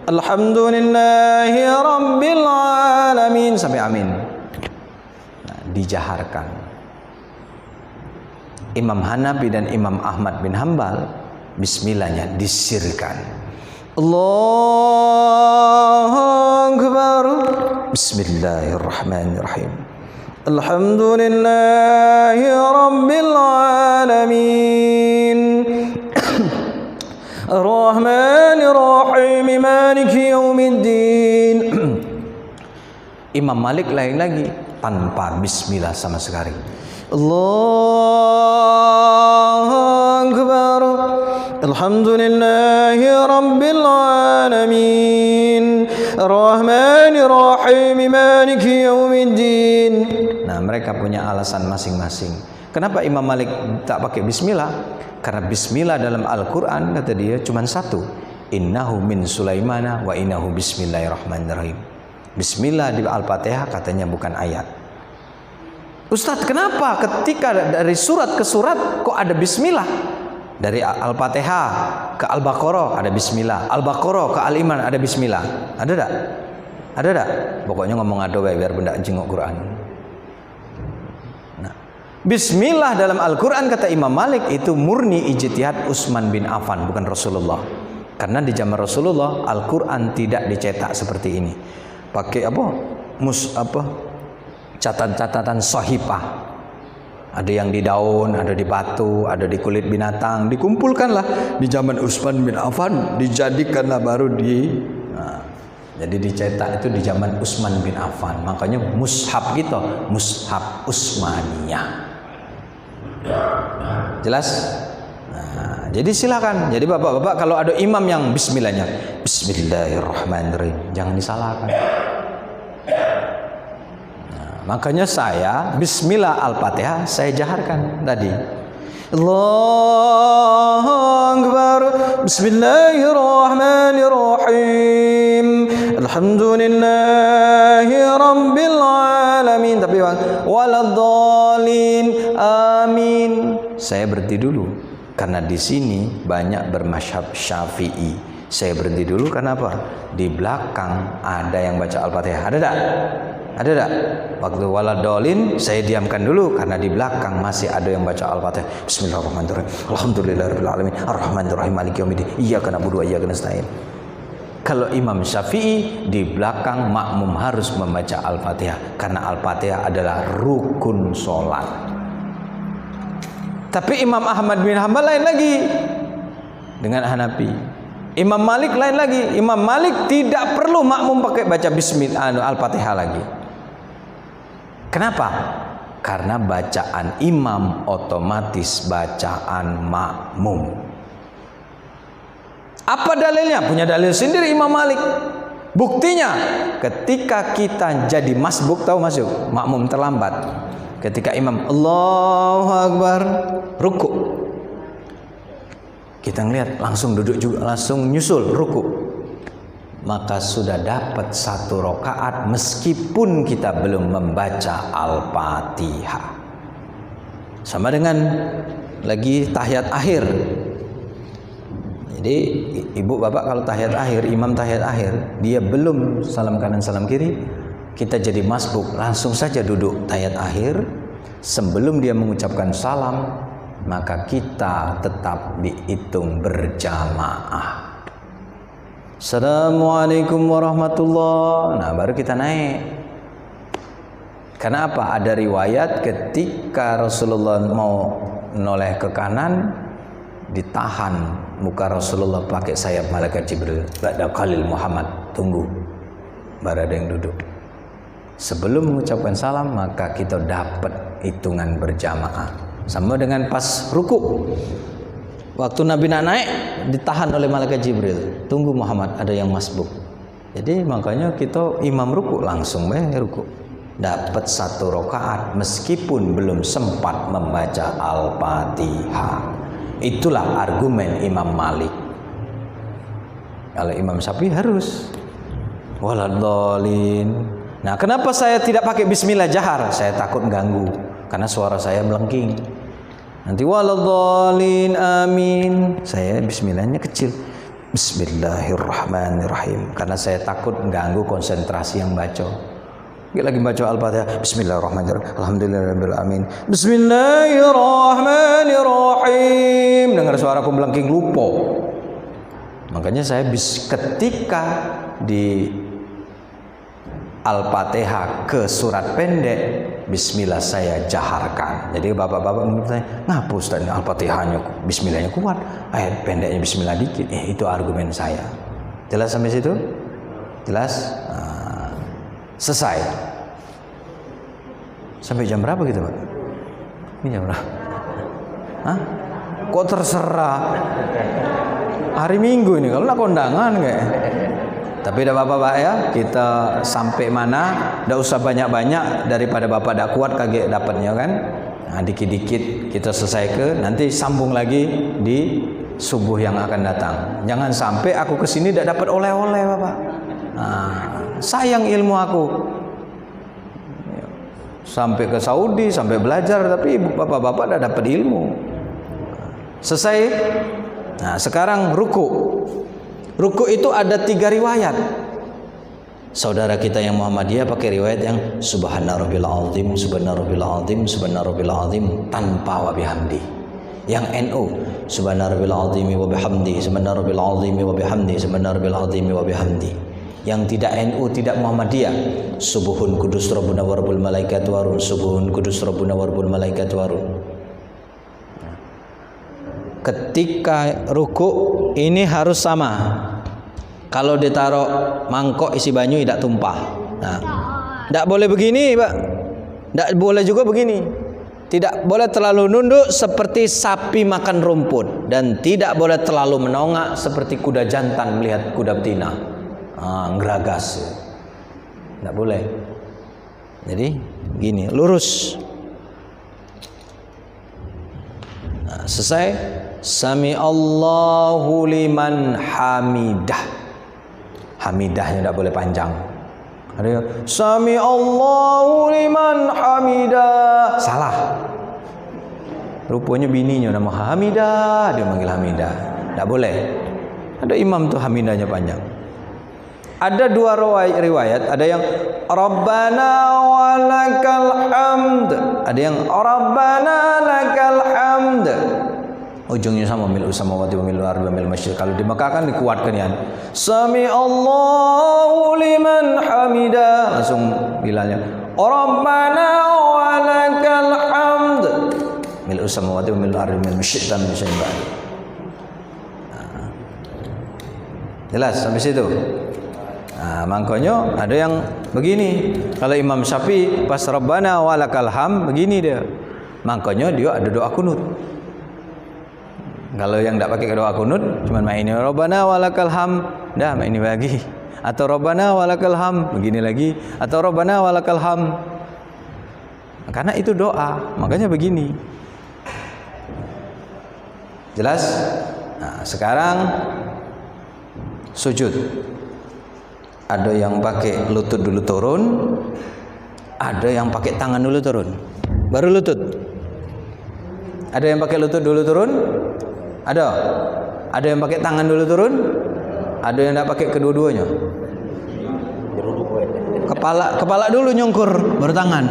Alhamdulillahi Rabbil Alamin. Sampai amin. Nah, dijaharkan. Imam Hanafi dan Imam Ahmad bin Hambal bismillahnya disirkan. Allahu Akbar. Bismillahirrahmanirrahim. Alhamdulillahi Rabbil Alamin. Ar-Rahmanir-Rahim. Maliki Yaumiddin. Imam Malik lain lagi tanpa bismillah sama sekali. Allahu Akbar. Alhamdulillahi Rabbil Alamin. Ar-Rahmanir-Rahim. Maliki Yaumiddin. Nah, mereka punya alasan masing-masing. Kenapa Imam Malik tak pakai bismillah? Karena bismillah dalam Al-Quran kata dia cuma satu. Innahu min Sulaimana wa innahu bismillahirrahmanirrahim. Bismillah di Al-Fatihah katanya bukan ayat. Ustadz, kenapa ketika dari surat ke surat kok ada bismillah? Dari Al-Fatihah ke Al-Baqarah ada bismillah, Al-Baqarah ke Al-Imran ada bismillah. Ada tak? Ada tak? Pokoknya ngomong ado biar benda jenguk Quran. Nah, bismillah dalam Al-Quran kata Imam Malik itu murni ijtihad Utsman bin Affan, bukan Rasulullah. Karena di zaman Rasulullah Al-Quran tidak dicetak seperti ini. Pakai catatan sahifah. Ada yang di daun, ada di batu, ada di kulit binatang. Dikumpulkanlah di zaman Utsman bin Affan, dijadikanlah baru jadi dicetak itu di zaman Utsman bin Affan. Makanya mushaf gitu, mushaf Utsmaniyah. Jelas? Nah, jadi silakan. Jadi bapak-bapak kalau ada imam yang bismillahnya Bismillahirrahmanirrahim, jangan disalahkan. Makanya saya bismillah Al-Fatihah saya jaharkan tadi. Allahu Akbar. Bismillahirrahmanirrahim. Alhamdulillahi Rabbil Alamin. Tapi waladhdallin. Amin. Saya berhenti dulu karena di sini banyak bermazhab Syafi'i. Saya berhenti dulu karena apa? Di belakang ada yang baca Al-Fatihah. Ada tak? Ada tak? Waktu waladhdallin saya diamkan dulu karena di belakang masih ada yang baca Al-Fatihah. Bismillahirrahmanirrahim. Alhamdulillahirabbil alamin. Arrahmanirrahim. Maliki yaumiddin. Iyyaka na'budu wa iyyaka nasta'in. Kalau Imam Syafi'i di belakang makmum harus membaca Al-Fatihah karena Al-Fatihah adalah rukun sholat. Tapi Imam Ahmad bin Hambal lain lagi dengan Hanafi. Imam Malik lain lagi. Imam Malik tidak perlu makmum pakai baca bismillah Al-Fatihah lagi. Kenapa? Karena bacaan imam otomatis bacaan makmum. Apa dalilnya? Punya dalil sendiri Imam Malik. Buktinya ketika kita jadi masbuk, tahu masuk makmum terlambat. Ketika imam Allahu Akbar ruku, kita ngelihat langsung duduk juga, langsung nyusul ruku, maka sudah dapat 1 rakaat meskipun kita belum membaca Al-Fatihah. Sama dengan lagi tahiyat akhir. Jadi ibu bapak kalau tahiyat akhir, imam tahiyat akhir, dia belum salam kanan salam kiri, kita jadi masbuk, langsung saja duduk tahiyat akhir. Sebelum dia mengucapkan salam, maka kita tetap dihitung berjamaah. Assalamualaikum warahmatullahi. Nah, baru kita naik. Karena apa? Ada riwayat ketika Rasulullah mau noleh ke kanan, ditahan muka Rasulullah pakai sayap malaikat Jibril. Ba'da Khalil Muhammad, tunggu. Baru ada yang duduk. Sebelum mengucapkan salam, maka kita dapat hitungan berjamaah. Sama dengan pas ruku. Waktu Nabi nak naik, ditahan oleh malaikat Jibril. Tunggu Muhammad, ada yang masbuk. Jadi makanya kita imam ruku langsung ruku. dapat 1 rakaat meskipun belum sempat membaca Al-Fatihah. Itulah argumen Imam Malik. Kalau Imam Syafi'i harus waladhdallin. Nah, kenapa saya tidak pakai bismillah jahar? Saya takut ganggu karena suara saya melengking. Nanti waladhdallin amin. Saya bismillahnya kecil. Bismillahirrahmanirrahim. Karena saya takut mengganggu konsentrasi yang baca. Lagi baca Al-Fatihah, Bismillahirrahmanirrahim, Alhamdulillahirabbil alamin, Bismillahirrahmanirrahim. Dengar suaraku melengking, lupa. Makanya saya ketika di Al-Fatihah ke surat pendek, Bismillah saya jaharkan. Jadi bapak-bapak bertanya, ngapa Ustaz Al-Fatihahnya Bismillahnya kuat, ayat pendeknya Bismillah dikit? Itu argumen saya. Jelas sampai situ? Jelas? Selesai. Sampai jam berapa gitu Pak? Ini jam berapa? Hah? Kok terserah? Hari Minggu ini, kalau nak kondangan kayak. Tapi dah bapak-bapak ya, kita sampai mana? Dah usah banyak-banyak, daripada bapak dah kuat kaget dapatnya kan. Nah, dikit-dikit kita selesai ke, nanti sambung lagi di subuh yang akan datang. Jangan sampai aku kesini dah dapat oleh-oleh bapak. Sayang ilmu aku. Sampai ke Saudi, sampai belajar, tapi bapak-bapak dah dapat ilmu. Selesai. Nah, sekarang ruku. Ruku itu ada 3 riwayat. Saudara kita yang Muhammadiyah pakai riwayat yang Subhanarabbil azim, Subhanarabbil azim, Subhanarabbil azim tanpa wa bihamdi. Yang NU Subhanarabbil azim wa bihamdi, Subhanarabbil azim wa bihamdi, Subhanarabbil azim wa bihamdi. Yang tidak NU, tidak Muhammadiyah, Subuhun kudus Rabbuna wa rabbul malaikat warun, Subuhun kudus Rabbuna wa rabbul malaikat warun. Ketika ruku ini harus sama. Kalau ditaruh mangkok isi banyu tidak tumpah. Nah, tidak boleh begini, Pak. Tidak boleh juga begini. Tidak boleh terlalu nunduk seperti sapi makan rumput, dan tidak boleh terlalu menongak seperti kuda jantan melihat kuda betina. Ngeragas. Tidak boleh. Jadi gini, lurus. Nah, selesai. Sami Allahu liman hamidah. Hamidahnya tidak boleh panjang. Ada Sami Allahu liman hamidah. Salah. Rupanya bininya nama Hamidah, dia manggil Hamidah. Tidak boleh. Ada imam tuh Hamidahnya panjang. Ada 2 riwayat, ada yang Rabbana walakal hamd, ada yang Rabbana lakal hamd. Ujungnya sama, mil'u samawati wa mil'u ardi wa mil'u masyriq. Kalau di Makkah kan dikuatkan ya. Sami Allahu liman hamidah. Langsung bilangnya Rabbana walakal hamd. Mil'u samawati wa mil'u ardi wa mil'u masyriq min syai'in ba'd. Jelas sampai situ? Nah, makanya ada yang begini. Kalau Imam Syafi'i pas Rabbana walakal ham begini dia. Makanya dia ada doa kunut. Kalau yang tidak pakai doa kunut, cuma main ini Rabbana walakal ham, dah main ini lagi. Atau Rabbana walakal ham, begini lagi. Atau Rabbana walakal ham. Karena itu doa, makanya begini. Jelas? Nah, sekarang sujud. Ada yang pakai lutut dulu turun, ada yang pakai tangan dulu turun, baru lutut. Ada yang pakai lutut dulu turun, ada yang pakai tangan dulu turun, ada yang tidak pakai kedua-duanya. Kepala dulu nyongkur, baru tangan.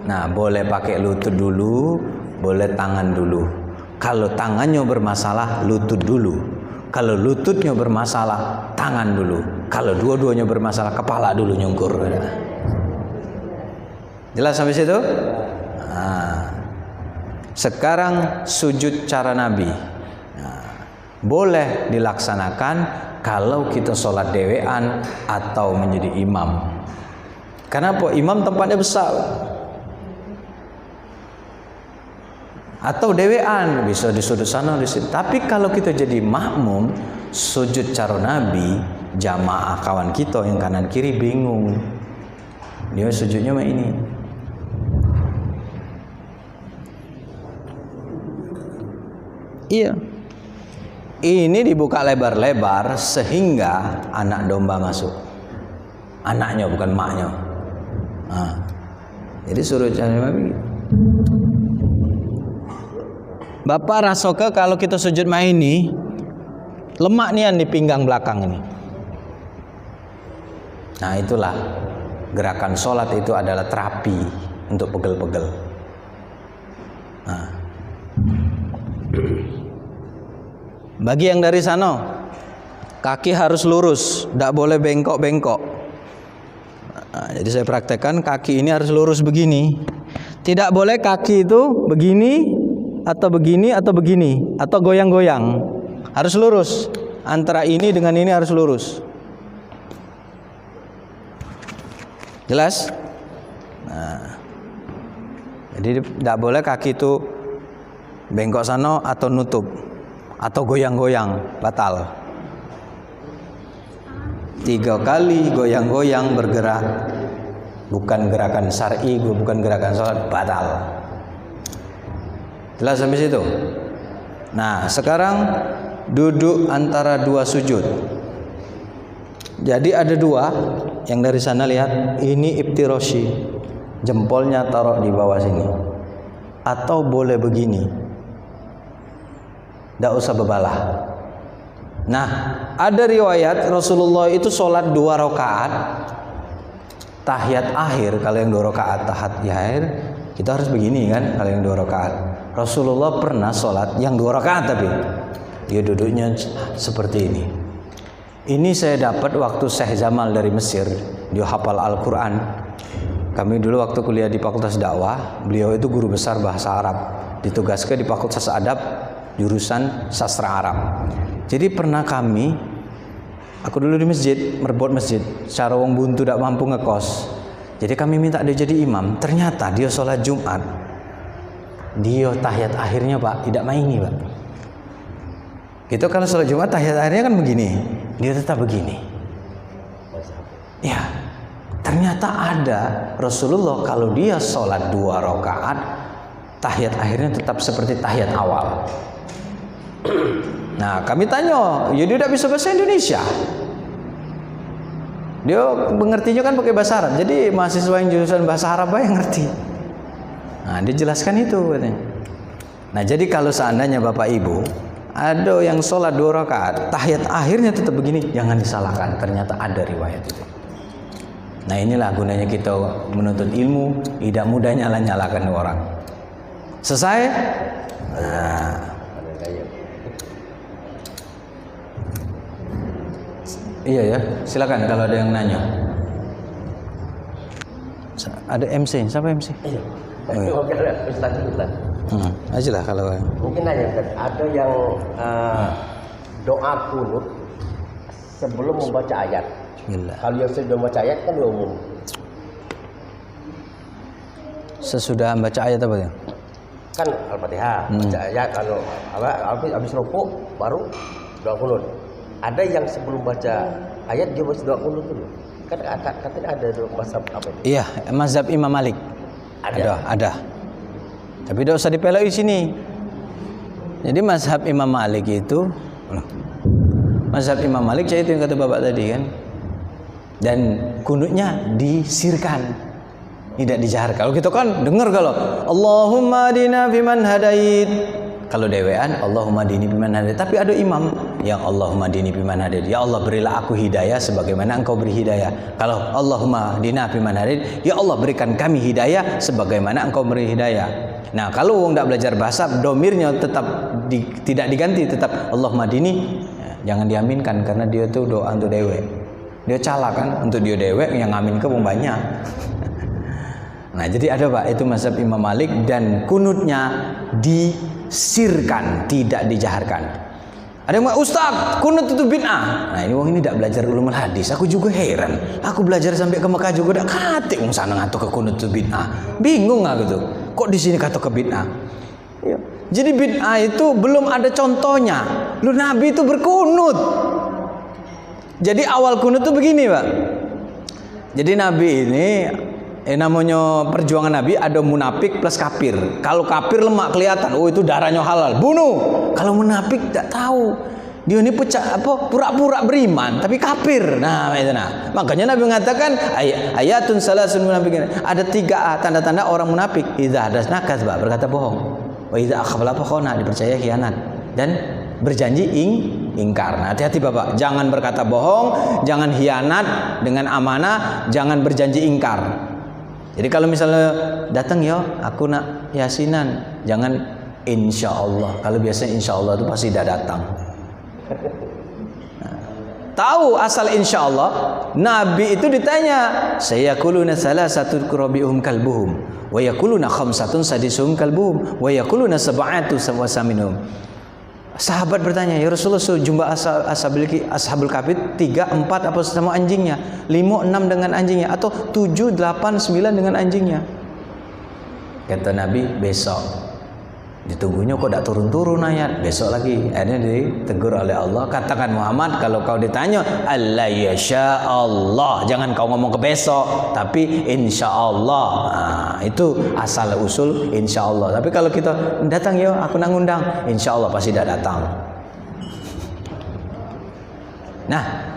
Nah, boleh pakai lutut dulu, boleh tangan dulu. Kalau tangannya bermasalah, lutut dulu. Kalau lututnya bermasalah, tangan dulu. Kalau dua-duanya bermasalah, kepala dulu nyungkur. Jelas sampai situ? Nah, sekarang sujud cara Nabi. Nah, boleh dilaksanakan kalau kita sholat dewean atau menjadi imam. Kenapa? Imam tempatnya besar. Atau dewean bisa di sudut sana di sini. Tapi kalau kita jadi makmum, sujud cara Nabi, jamaah kawan kita yang kanan kiri bingung. Dia sujudnya mah ini. Iya. Ini dibuka lebar-lebar sehingga anak domba masuk. Anaknya bukan maknya. Nah, jadi suruh jangan. Bapak rasoke kalau kita sujud mah ini lemak nih yang di pinggang belakang ini. Nah itulah gerakan sholat itu adalah terapi untuk pegel-pegel. Nah. Bagi yang dari sana, kaki harus lurus, tidak boleh bengkok-bengkok. Nah, jadi saya praktekkan kaki ini harus lurus begini. Tidak boleh kaki itu begini atau begini atau begini atau goyang-goyang. Harus lurus. Antara ini dengan ini harus lurus. Jelas? Nah, jadi tidak boleh kaki itu bengkok sana atau nutup atau goyang-goyang, batal. 3 kali goyang-goyang bergerak, bukan gerakan syar'i, bukan gerakan sholat, batal. Jelas sampai situ? Nah, sekarang duduk antara 2 sujud. Jadi ada 2 yang dari sana lihat, ini iftiroshi, jempolnya taruh di bawah sini. Atau boleh begini, tidak usah bebalah. Nah, ada riwayat Rasulullah itu sholat 2 rakaat tahiyat akhir. Kalau yang 2 rakaat tahiyat akhir, kita harus begini kan. Kalau yang 2 rakaat, Rasulullah pernah sholat yang 2 rakaat tapi dia duduknya seperti ini. Ini saya dapat waktu Syekh Jamal dari Mesir. Dia hafal Al-Quran. Kami dulu waktu kuliah di Fakultas Dakwah, beliau itu guru besar bahasa Arab, ditugaskan di Fakultas Adab jurusan sastra Arab. Jadi pernah aku dulu di masjid, merbot masjid, secara wong buntu tidak mampu ngekos. Jadi kami minta dia jadi imam. Ternyata dia sholat Jumat, dia tahiyat akhirnya Pak tidak maini Pak. Itu kalau sholat Jumat tahiyat akhirnya kan begini, dia tetap begini. Ya, ternyata ada Rasulullah kalau dia sholat 2 rakaat tahiyat akhirnya tetap seperti tahiyat awal. Nah kami tanya, ya dia tidak bisa bahasa Indonesia. Dia mengertinya kan pakai bahasa Arab. Jadi mahasiswa yang jurusan bahasa Arab yang ngerti. Nah dia jelaskan itu katanya. Nah jadi kalau seandainya Bapak Ibu ada yang sholat 2 rakaat tahiyat akhirnya tetap begini, jangan disalahkan. Ternyata ada riwayat itu. Nah inilah gunanya kita menuntut ilmu, tidak mudah nyala-nyalakan orang. Selesai? Nah. Iya ya, silakan kalau ada yang nanya. Ada MC, siapa MC? Iya. Ustaz. Ajalah kalau. Mungkin nanya, ada yang doa kunut sebelum membaca ayat. Bismillah. Kalau yang sudah membaca ayat kan umum. Sesudah membaca ayat apa ya? Kan Al-Fatihah, baca ayat kalau habis rukuk baru doa kunut. Ada yang sebelum baca ayat dia baca doa kunut dulu. Kan katanya ada mazhab apa itu? Iya, mazhab Imam Malik. Ada. Tapi tidak usah dipeloi sini. Jadi mazhab Imam Malik itu, mazhab Imam Malik itu yang kata Bapak tadi kan. Dan kunutnya disirkan, tidak dijaharkan. Kalau kita kan dengar kalau Allahumma adina fiman hadait. Kalau dewean Allahumma dini biman hadait. Tapi ada imam yang Allahumma dini biman hadait. Ya Allah berilah aku hidayah sebagaimana Engkau beri hidayah. Kalau Allahumma dina biman hadait, ya Allah berikan kami hidayah sebagaimana Engkau beri hidayah. Nah kalau orang tidak belajar bahasa, domirnya tetap tidak diganti, tetap Allahumma dini. Jangan diaminkan karena dia itu doa untuk dewe. Dia cala kan untuk dia dewe, yang ngamin ke banyak. Nah jadi ada Pak, itu mazhab Imam Malik dan kunutnya disirkan, tidak dijaharkan. Ada yang bilang, Ustaz, kunut itu bid'ah. Nah ini orang ini tidak belajar ulumul hadis. Aku juga heran. Aku belajar sampai ke Mekah juga tidak kate orang sana ngatur ke kunut itu bid'ah. Bingung aku tuh. Kok di sini kata ke bid'ah? Ya. Jadi bid'ah itu belum ada contohnya. Lu Nabi itu berkunut. Jadi awal kunut itu begini Pak. Jadi Nabi ini namanya perjuangan Nabi ada munafik plus kafir. Kalau kafir lemak kelihatan, oh itu darahnya halal, bunuh. Kalau munafik tidak tahu, dia ini pura-pura beriman tapi kafir. Nah, itu nah. Makanya Nabi mengatakan ayatun salasun munafiqin. Ada 3 tanda-tanda orang munafik. Idza hadasna kadzba, berkata bohong. Wa idza akhbala khana, dipercaya khianat. Dan berjanji ingkar. Nah, hati-hati Bapak, jangan berkata bohong, jangan khianat dengan amanah, jangan berjanji ingkar. Jadi kalau misalnya datang yo, aku nak yasinan, jangan insya Allah. Kalau biasanya insya Allah itu pasti tidak datang. Nah, tahu asal insya Allah, Nabi itu ditanya, sayakuluna salasatu rabi'uhum kalbuhum, wa yakuluna khamsatun sadisuhum kalbuhum, wa yakuluna sab'atu saminhum. Sahabat bertanya, ya Rasulullah, jumlah ashabul kahfi 3, 4 apa sama anjingnya, 5, 6 dengan anjingnya, atau 7, 8, 9 dengan anjingnya. Kata Nabi, besok. Ditunggunya kok tidak turun-turun ayat. Besok lagi. Akhirnya ditegur oleh Allah, katakan Muhammad, kalau kau ditanya Allah yasha Allah, jangan kau ngomong ke besok, tapi insya Allah. Nah, itu asal usul insya Allah. Tapi kalau kita datang yo, aku nak ngundang, insya Allah pasti tidak datang. Nah,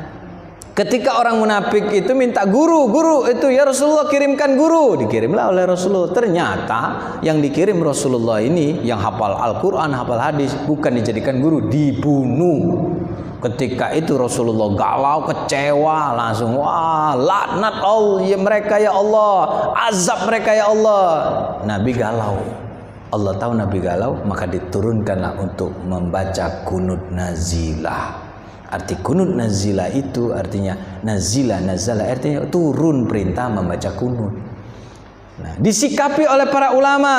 ketika orang munafik itu minta guru itu, ya Rasulullah kirimkan guru, dikirimlah oleh Rasulullah. Ternyata yang dikirim Rasulullah ini yang hafal Al-Quran, hafal hadis, bukan dijadikan guru, dibunuh. Ketika itu Rasulullah galau, kecewa, langsung wah laknat Allah ya mereka ya Allah, azab mereka ya Allah. Nabi galau, Allah tahu Nabi galau, maka diturunkanlah untuk membaca kunut nazilah. Arti kunut nazilah itu artinya nazala artinya turun perintah membaca kunut. Nah, disikapi oleh para ulama.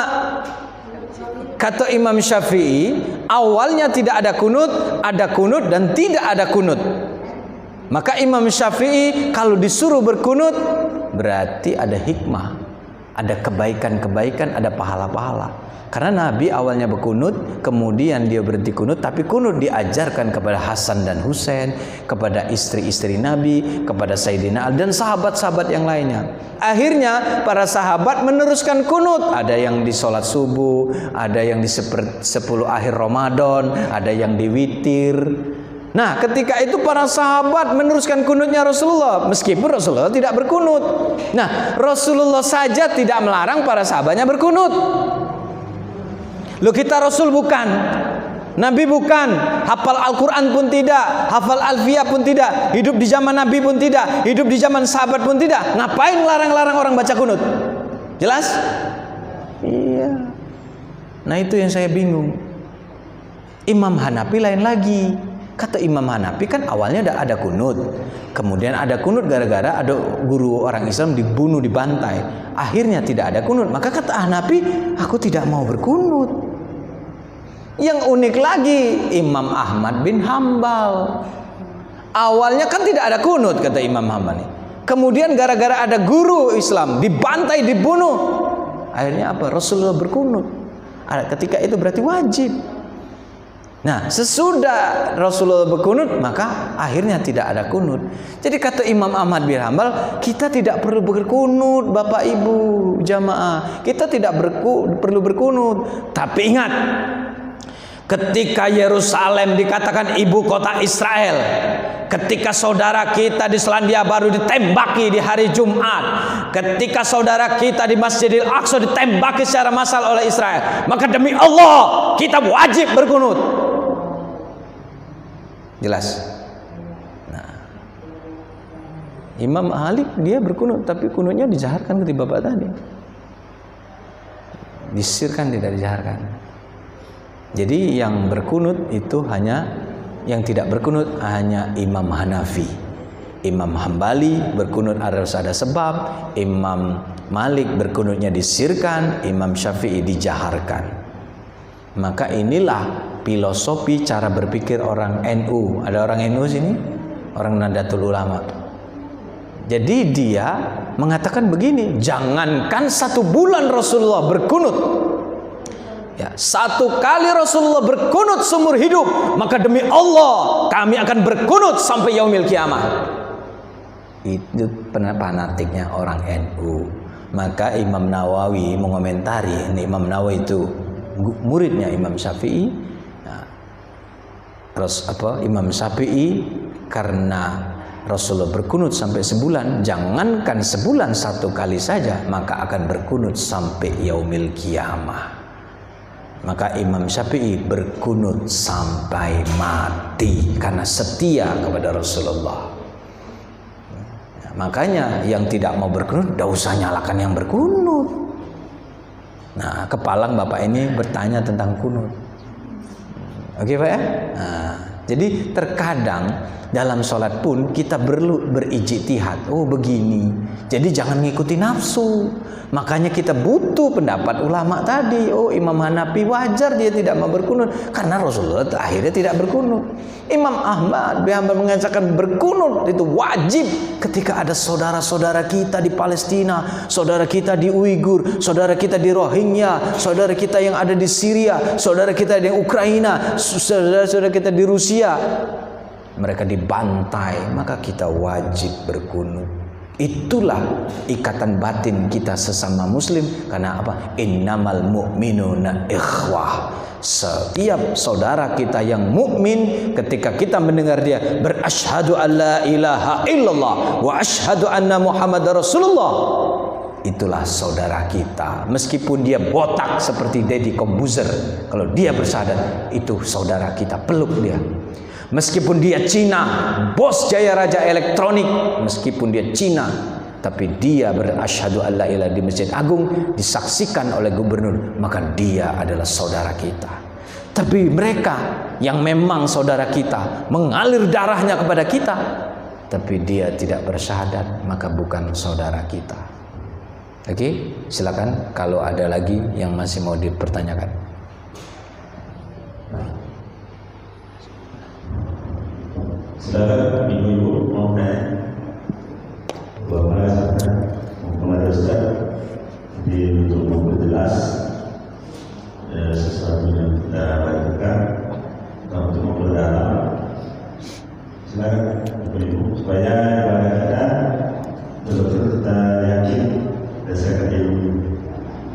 Kata Imam Syafi'i, awalnya tidak ada kunut dan tidak ada kunut. Maka Imam Syafi'i kalau disuruh berkunut berarti ada hikmah, ada kebaikan-kebaikan, ada pahala-pahala. Karena Nabi awalnya berkunut, kemudian dia berhenti kunut, tapi kunut diajarkan kepada Hasan dan Husain, kepada istri-istri Nabi, kepada Sayyidina Ali dan sahabat-sahabat yang lainnya. Akhirnya para sahabat meneruskan kunut. Ada yang di sholat subuh, ada yang di 10 akhir Ramadan, ada yang di witir. Nah, ketika itu para sahabat meneruskan kunutnya Rasulullah, meskipun Rasulullah tidak berkunut. Nah, Rasulullah saja tidak melarang para sahabatnya berkunut. Loh, kita Rasul bukan, Nabi bukan, hafal Al-Quran pun tidak, hafal Alfiyah pun tidak, hidup di zaman Nabi pun tidak, hidup di zaman sahabat pun tidak. Ngapain larang-larang orang baca kunut? Jelas? Iya. Nah, itu yang saya bingung. Imam Hanafi lain lagi. Kata Imam Hanafi kan awalnya ada kunut, kemudian ada kunut gara-gara ada guru orang Islam dibunuh, dibantai. Akhirnya tidak ada kunut. Maka kata Hanafi, aku tidak mau berkunut. Yang unik lagi, Imam Ahmad bin Hambal. Awalnya kan tidak ada kunut, kata Imam Hambal. Kemudian gara-gara ada guru Islam dibantai, dibunuh, akhirnya apa? Rasulullah berkunut. Ketika itu berarti wajib. Nah, sesudah Rasulullah berkunut, maka akhirnya tidak ada kunut. Jadi kata Imam Ahmad bin Hambal, kita tidak perlu berkunut, Bapak Ibu jamaah. Kita tidak perlu berkunut. Tapi ingat, ketika Yerusalem dikatakan ibu kota Israel, ketika saudara kita di Selandia Baru ditembaki di hari Jumat, ketika saudara kita di Masjidil Aqsa ditembaki secara massal oleh Israel, maka demi Allah kita wajib berkunut. Jelas. Nah, Imam Ali dia berkunut, tapi kunutnya dijaharkan ketika Bapak tadi. Disirkan, tidak dijaharkan. Jadi yang berkunut itu hanya, yang tidak berkunut hanya Imam Hanafi. Imam Hambali berkunut harus ada sebab, Imam Malik berkunutnya disirkan, Imam Syafi'i dijaharkan. Maka inilah filosofi cara berpikir orang NU. Ada orang NU sini? Orang Nahdlatul Ulama. Jadi dia mengatakan begini, jangankan 1 bulan Rasulullah berkunut, ya, 1 kali Rasulullah berkunut seumur hidup, maka demi Allah kami akan berkunut sampai yaumil kiamah. Itu fanatiknya orang NU. Maka Imam Nawawi mengomentari, ini Imam Nawawi itu muridnya Imam Syafi'i. Nah, Imam Syafi'i karena Rasulullah berkunut sampai sebulan, jangankan sebulan satu kali saja, maka akan berkunut sampai yaumil qiyamah. Maka Imam Syafi'i berkunut sampai mati karena setia kepada Rasulullah. Makanya yang tidak mau berkunut, tidak usah nyalakan yang berkunut. Nah, kepalang Bapak ini bertanya tentang kunut. Oke Pak ya? Nah, jadi terkadang dalam sholat pun kita perlu berijtihad. Oh begini. Jadi jangan ngikuti nafsu. Makanya kita butuh pendapat ulama tadi. Oh Imam Hanafi wajar dia tidak mau berkunut karena Rasulullah akhirnya tidak berkunut. Imam Ahmad bin Hanbal mengatakan berkunut itu wajib ketika ada saudara-saudara kita di Palestina, saudara kita di Uighur, saudara kita di Rohingya, saudara kita yang ada di Syria, saudara kita di Ukraina, saudara-saudara kita di Rusia. Mereka dibantai, maka kita wajib berkunut. Itulah ikatan batin kita sesama muslim. Karena apa? Innamal mu'minuna ikhwah. Setiap saudara kita yang mukmin, ketika kita mendengar dia berasyhadu alla ilaha illallah wa asyhadu anna muhammadar rasulullah, itulah saudara kita. Meskipun dia botak seperti Deddy Kombuzer, kalau dia bersyahadat, itu saudara kita, peluk dia. Meskipun dia Cina, bos Jaya Raja Elektronik, meskipun dia Cina, tapi dia berasyhadu alla ilaha di Masjid Agung, disaksikan oleh gubernur, maka dia adalah saudara kita. Tapi mereka yang memang saudara kita, mengalir darahnya kepada kita, tapi dia tidak bersyahadat, maka bukan saudara kita. Oke, silakan kalau ada lagi yang masih mau dipertanyakan. Saudara ibu-ibu mau tanya bahwa Muhammad Ustaz di untuk memperjelas sesuatu yang kita bacakan untuk memperdalam, silakan ibu-ibu supaya pada kita betul-betul kita yakin berdasarkan ilmu,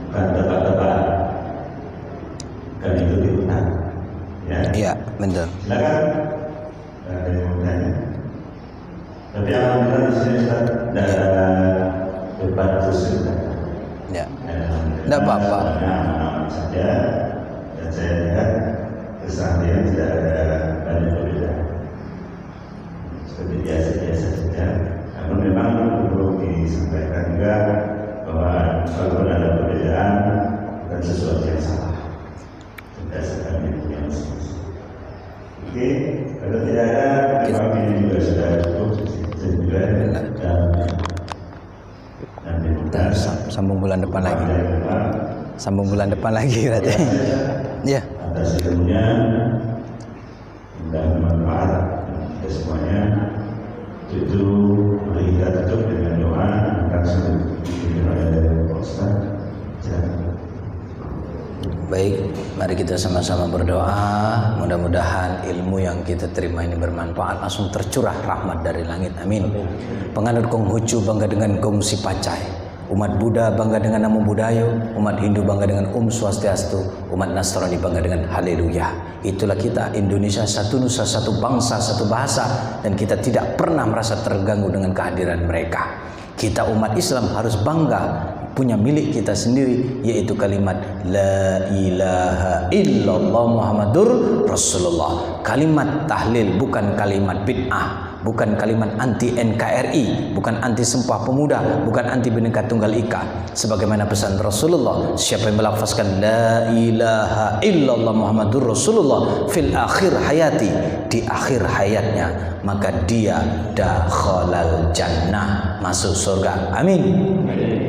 bukan tebak-tebak, kan itu diputar ya. Iya benar. Silakan. Ada yang mau tanya. Tapi alhamdulillah di sini Ustaz tidak ada debat khusus. Ya. Tidak apa-apa. Aman saja. Dan saya lihat keseharian tidak ada banyak perbedaan. Seperti biasa-biasa saja. Namun memang perlu disampaikan juga bahwa kalau ada perbedaan bukan sesuatu yang salah. Berdasarkan ilmu yang masing-masing. Oke. Kalau tidak ada, kami ini juga sudah cukup. Dan sambung bulan depan lagi. Sambung bulan depan lagi berarti. Ya. Atas ilmunya dan bermanfaat kita semuanya. Itu mari kita tutup dengan doa akan dipimpin oleh Ustaz. Baik, mari kita sama-sama berdoa. Mudah-mudahan ilmu yang kita terima ini bermanfaat, langsung tercurah rahmat dari langit. Amin. Penganut Konghucu bangga dengan Gong Sipacai, umat Buddha bangga dengan Namo Buddhaya, umat Hindu bangga dengan Swastiastu, umat Nasrani bangga dengan Haleluya. Itulah kita, Indonesia satu nusa, satu bangsa, satu bahasa, dan kita tidak pernah merasa terganggu dengan kehadiran mereka. Kita umat Islam harus bangga punya milik kita sendiri, yaitu kalimat La ilaha illallah Muhammadur Rasulullah. Kalimat tahlil, bukan kalimat bid'ah, bukan kalimat anti NKRI, bukan anti Sumpah Pemuda, bukan anti Bhinneka Tunggal Ika. Sebagaimana pesan Rasulullah, siapa yang melafazkan La ilaha illallah Muhammadur Rasulullah fil akhir hayati, di akhir hayatnya, maka dia dakhalal jannah, masuk surga. Amin.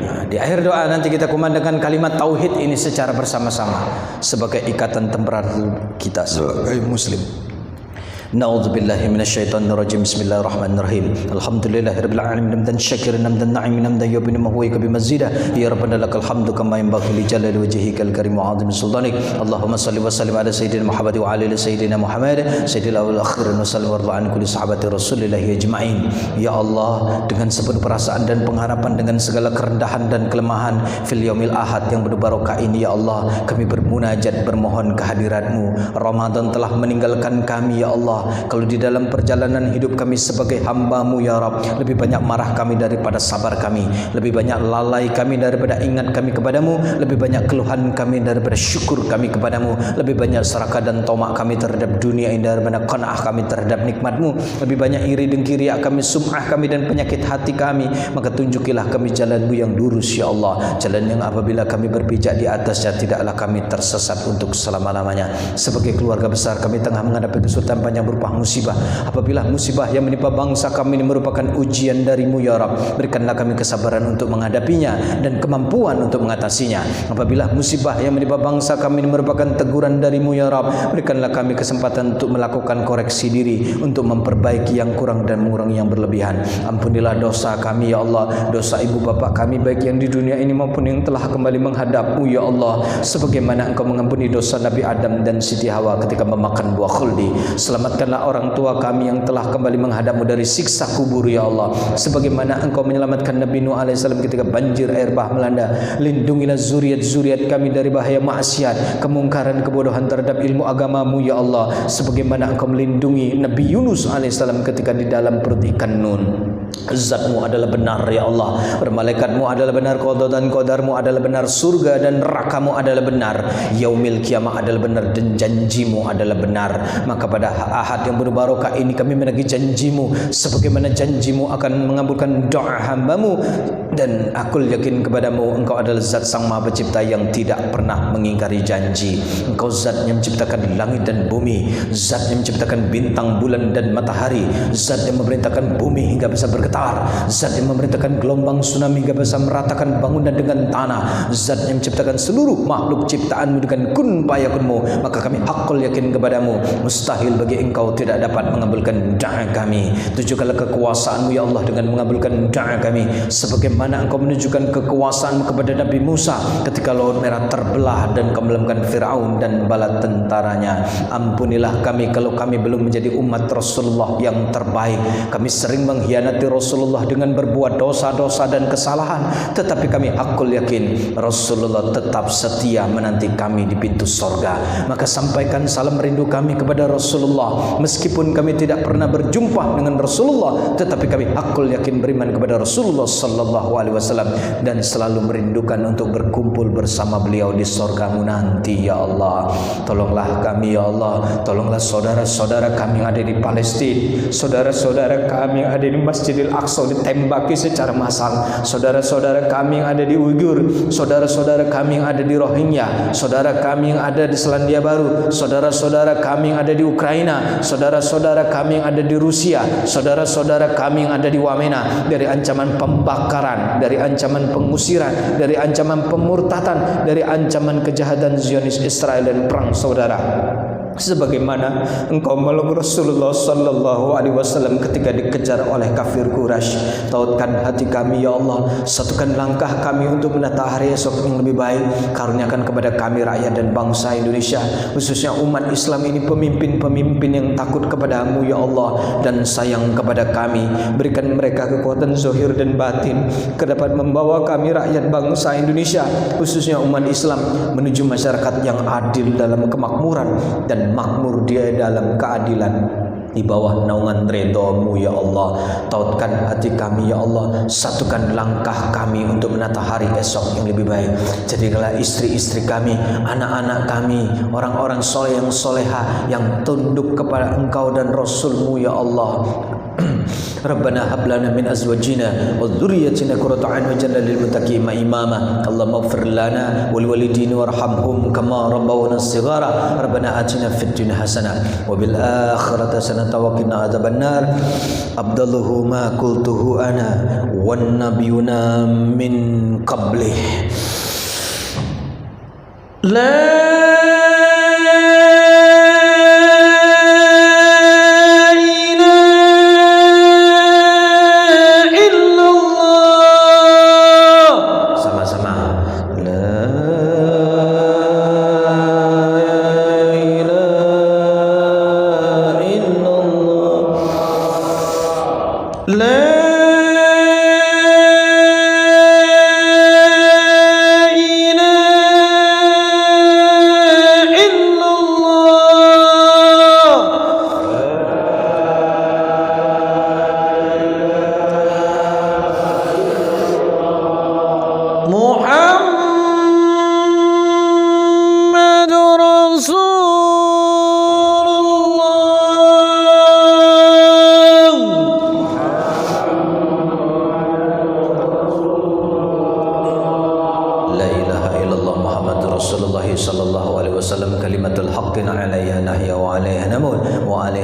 Nah, di akhir doa nanti kita kumandangkan kalimat tauhid ini secara bersama-sama sebagai ikatan temperar kita sebagai muslim. Na'udzubillahi minasyaitonirrajim. Bismillahirrahmanirrahim. Alhamdulillahirabbil alamin hamdan syakiran hamdan na'imin hamdan yu'minu ma huwa bi mazida. Ya rabbana lakal hamdu kama yanbaghi li jalali wajhikal karim wa 'azimi sultanik. Allahumma shalli wa sallim ala sayyidina Muhammad wa ala ali sayyidina Muhammad sayyidil awwal akhirin wa sallim warḍa an kulli sahabati Rasulillah ajma'in. Ya Allah, dengan sepenuh perasaan dan pengharapan, dengan segala kerendahan dan kelemahan fil yaumil ahad yang berbarokah ini, ya Allah, kami bermunajat bermohon kehadirat-Mu. Ramadan telah meninggalkan kami, ya Allah. Kalau di dalam perjalanan hidup kami sebagai hamba-Mu, ya Rabb, lebih banyak marah kami daripada sabar kami, lebih banyak lalai kami daripada ingat kami kepadamu, lebih banyak keluhan kami daripada syukur kami kepadamu, lebih banyak serakah dan tomak kami terhadap dunia ini daripada qanaah kami terhadap nikmat-Mu, lebih banyak iri dengki riak kami, sum'ah kami dan penyakit hati kami. Maka tunjukilah kami jalan-Mu yang lurus, ya Allah, jalan yang apabila kami berpijak di atasnya tidaklah kami tersesat untuk selama-lamanya. Sebagai keluarga besar kami tengah menghadapi kesulitan panjang berupa musibah. Apabila musibah yang menimpa bangsa kami ini merupakan ujian dari-Mu, ya Rabb, berikanlah kami kesabaran untuk menghadapinya dan kemampuan untuk mengatasinya. Apabila musibah yang menimpa bangsa kami ini merupakan teguran dari-Mu, ya Rabb, berikanlah kami kesempatan untuk melakukan koreksi diri, untuk memperbaiki yang kurang dan mengurangi yang berlebihan. Ampunilah dosa kami, ya Allah, dosa ibu bapa kami baik yang di dunia ini maupun yang telah kembali menghadap-Mu, ya Allah, sebagaimana Engkau mengampuni dosa Nabi Adam dan Siti Hawa ketika memakan buah khuldi. Selamatkanlah orang tua kami yang telah kembali menghadap-Mu dari siksa kubur, ya Allah, sebagaimana Engkau menyelamatkan Nabi Nuh alaihissalam ketika banjir air bah melanda. Lindungilah zuriat-zuriat kami dari bahaya maksiat, kemungkaran, kebodohan terhadap ilmu agama-Mu, ya Allah, sebagaimana Engkau melindungi Nabi Yunus alaihissalam ketika di dalam perut ikan Nun. Zat-Mu adalah benar, ya Allah, malaikat-Mu adalah benar, qada dan qadar-Mu adalah benar, surga dan neraka-Mu adalah benar, yaumil kiamah adalah benar, dan janji-Mu adalah benar. Maka pada ahad yang berbarokah ini kami menagih janji-Mu, sebagaimana janji-Mu akan mengabulkan doa hamba-Mu. Dan aku yakin kepadamu, Engkau adalah zat sang maha pencipta yang tidak pernah mengingkari janji. Engkau zat yang menciptakan langit dan bumi, zat yang menciptakan bintang, bulan dan matahari, zat yang memerintahkan bumi hingga bisa bergetar, zat yang memerintahkan gelombang tsunami hingga bisa meratakan bangunan dengan tanah, zat yang menciptakan seluruh makhluk ciptaan-Mu dengan kun fayakunmu. Maka kami hakul yakin kepadamu, mustahil bagi Engkau tidak dapat mengabulkan doa kami. Tunjukkanlah kekuasaan-Mu, ya Allah, dengan mengabulkan doa kami, sebagaimana Engkau menunjukkan kekuasaan-Mu kepada Nabi Musa ketika Laut Merah terbelah dan Engkau melemahkan Firaun dan bala tentaranya. Ampunilah kami kalau kami belum menjadi umat Rasulullah yang terbaik. Kami sering mengkhianati Rasulullah dengan berbuat dosa-dosa dan kesalahan, tetapi kami hakul yakin Rasulullah tetap setia menanti kami di pintu sorga. Maka sampaikan salam rindu kami kepada Rasulullah, meskipun kami tidak pernah berjumpa dengan Rasulullah, tetapi kami hakul yakin beriman kepada Rasulullah sallallahu alaihi wasallam dan selalu merindukan untuk berkumpul bersama beliau di sorga-Mu nanti, ya Allah. Tolonglah kami, ya Allah, tolonglah saudara-saudara kami yang ada di Palestina, saudara-saudara kami yang ada di Masjidil Aqsa ditembaki secara massal, saudara-saudara kami yang ada di Uighur, saudara-saudara kami yang ada di Rohingya, saudara kami yang ada di Selandia Baru, saudara-saudara kami yang ada di Ukraina, saudara-saudara kami yang ada di Rusia, saudara-saudara kami yang ada di Wamena, dari ancaman pembakaran, dari ancaman pengusiran, dari ancaman pemurtatan, dari ancaman kejahatan Zionis Israel dan perang saudara. Sebagaimana Engkau menolong Rasulullah sallallahu alaihi wasallam ketika dikejar oleh kafir Quraisy. Tautkan hati kami, ya Allah, satukan langkah kami untuk menata hari esok yang lebih baik. Karuniakan kepada kami rakyat dan bangsa Indonesia, khususnya umat Islam ini, pemimpin-pemimpin yang takut kepada-Mu, ya Allah, dan sayang kepada kami. Berikan mereka kekuatan zahir dan batin, dapat membawa kami rakyat bangsa Indonesia, khususnya umat Islam, menuju masyarakat yang adil dalam kemakmuran dan makmur dia dalam keadilan di bawah naungan ridha-Mu, ya Allah. Tautkan hati kami, ya Allah, satukan langkah kami untuk menata hari esok yang lebih baik. Jadikanlah istri-istri kami, anak-anak kami, orang-orang soleh yang soleha yang tunduk kepada Engkau dan Rasul-Mu, ya Allah. Rabbana hab lana min azwajina wa dhurriyyatina qurrata a'yun waj'alna lil muttaqina imama. Allahumma ighfir lana wal walidina warhamhum kama rabbawna shighara. Rabbana atina fid dunya hasanah wa bil akhirati hasanah wa qina adzabannar. Abdalluhu ma qultuhu ana wan nabiyuna min qablih. La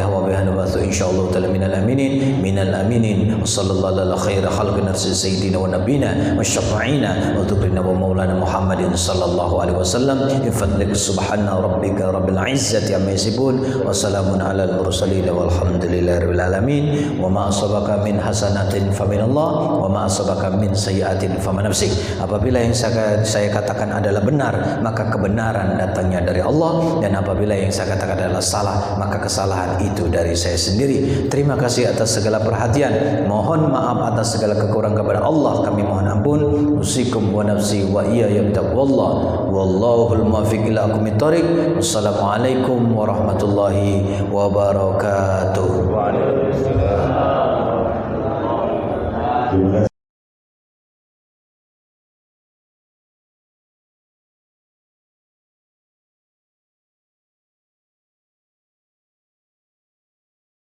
al-Fatihah wa biha nabathu insyaallah ta'ala minal aminin wa sallallahu ala khairi khalqi nafsi sayyidina wa nabiyina wa syafi'ina wa tuqrina wa maulana Muhammadin sallallahu alaihi wasallam ifadlik subhana rabbika rabbil izzati amma yasifun wa salamun alal mursalin walhamdulillahi rabbil alamin wa ma asabaka min hasanatin faminallah wa ma asabaka min sayyi'atin faman nafsik. Apabila yang saya katakan adalah benar, maka kebenaran datangnya dari Allah, dan apabila yang saya katakan adalah salah, maka kesalahan itu dari saya sendiri. Terima kasih atas segala perhatian. Mohon maaf atas segala kekurangan kepada Allah. Kami mohon ampun. Usikum wa nafsi wa iyaya bitaqwallah. Wallahul muwaffiq ila aqwamit thoriq. Wassalamualaikum warahmatullahi wabarakatuh. Terima kasih.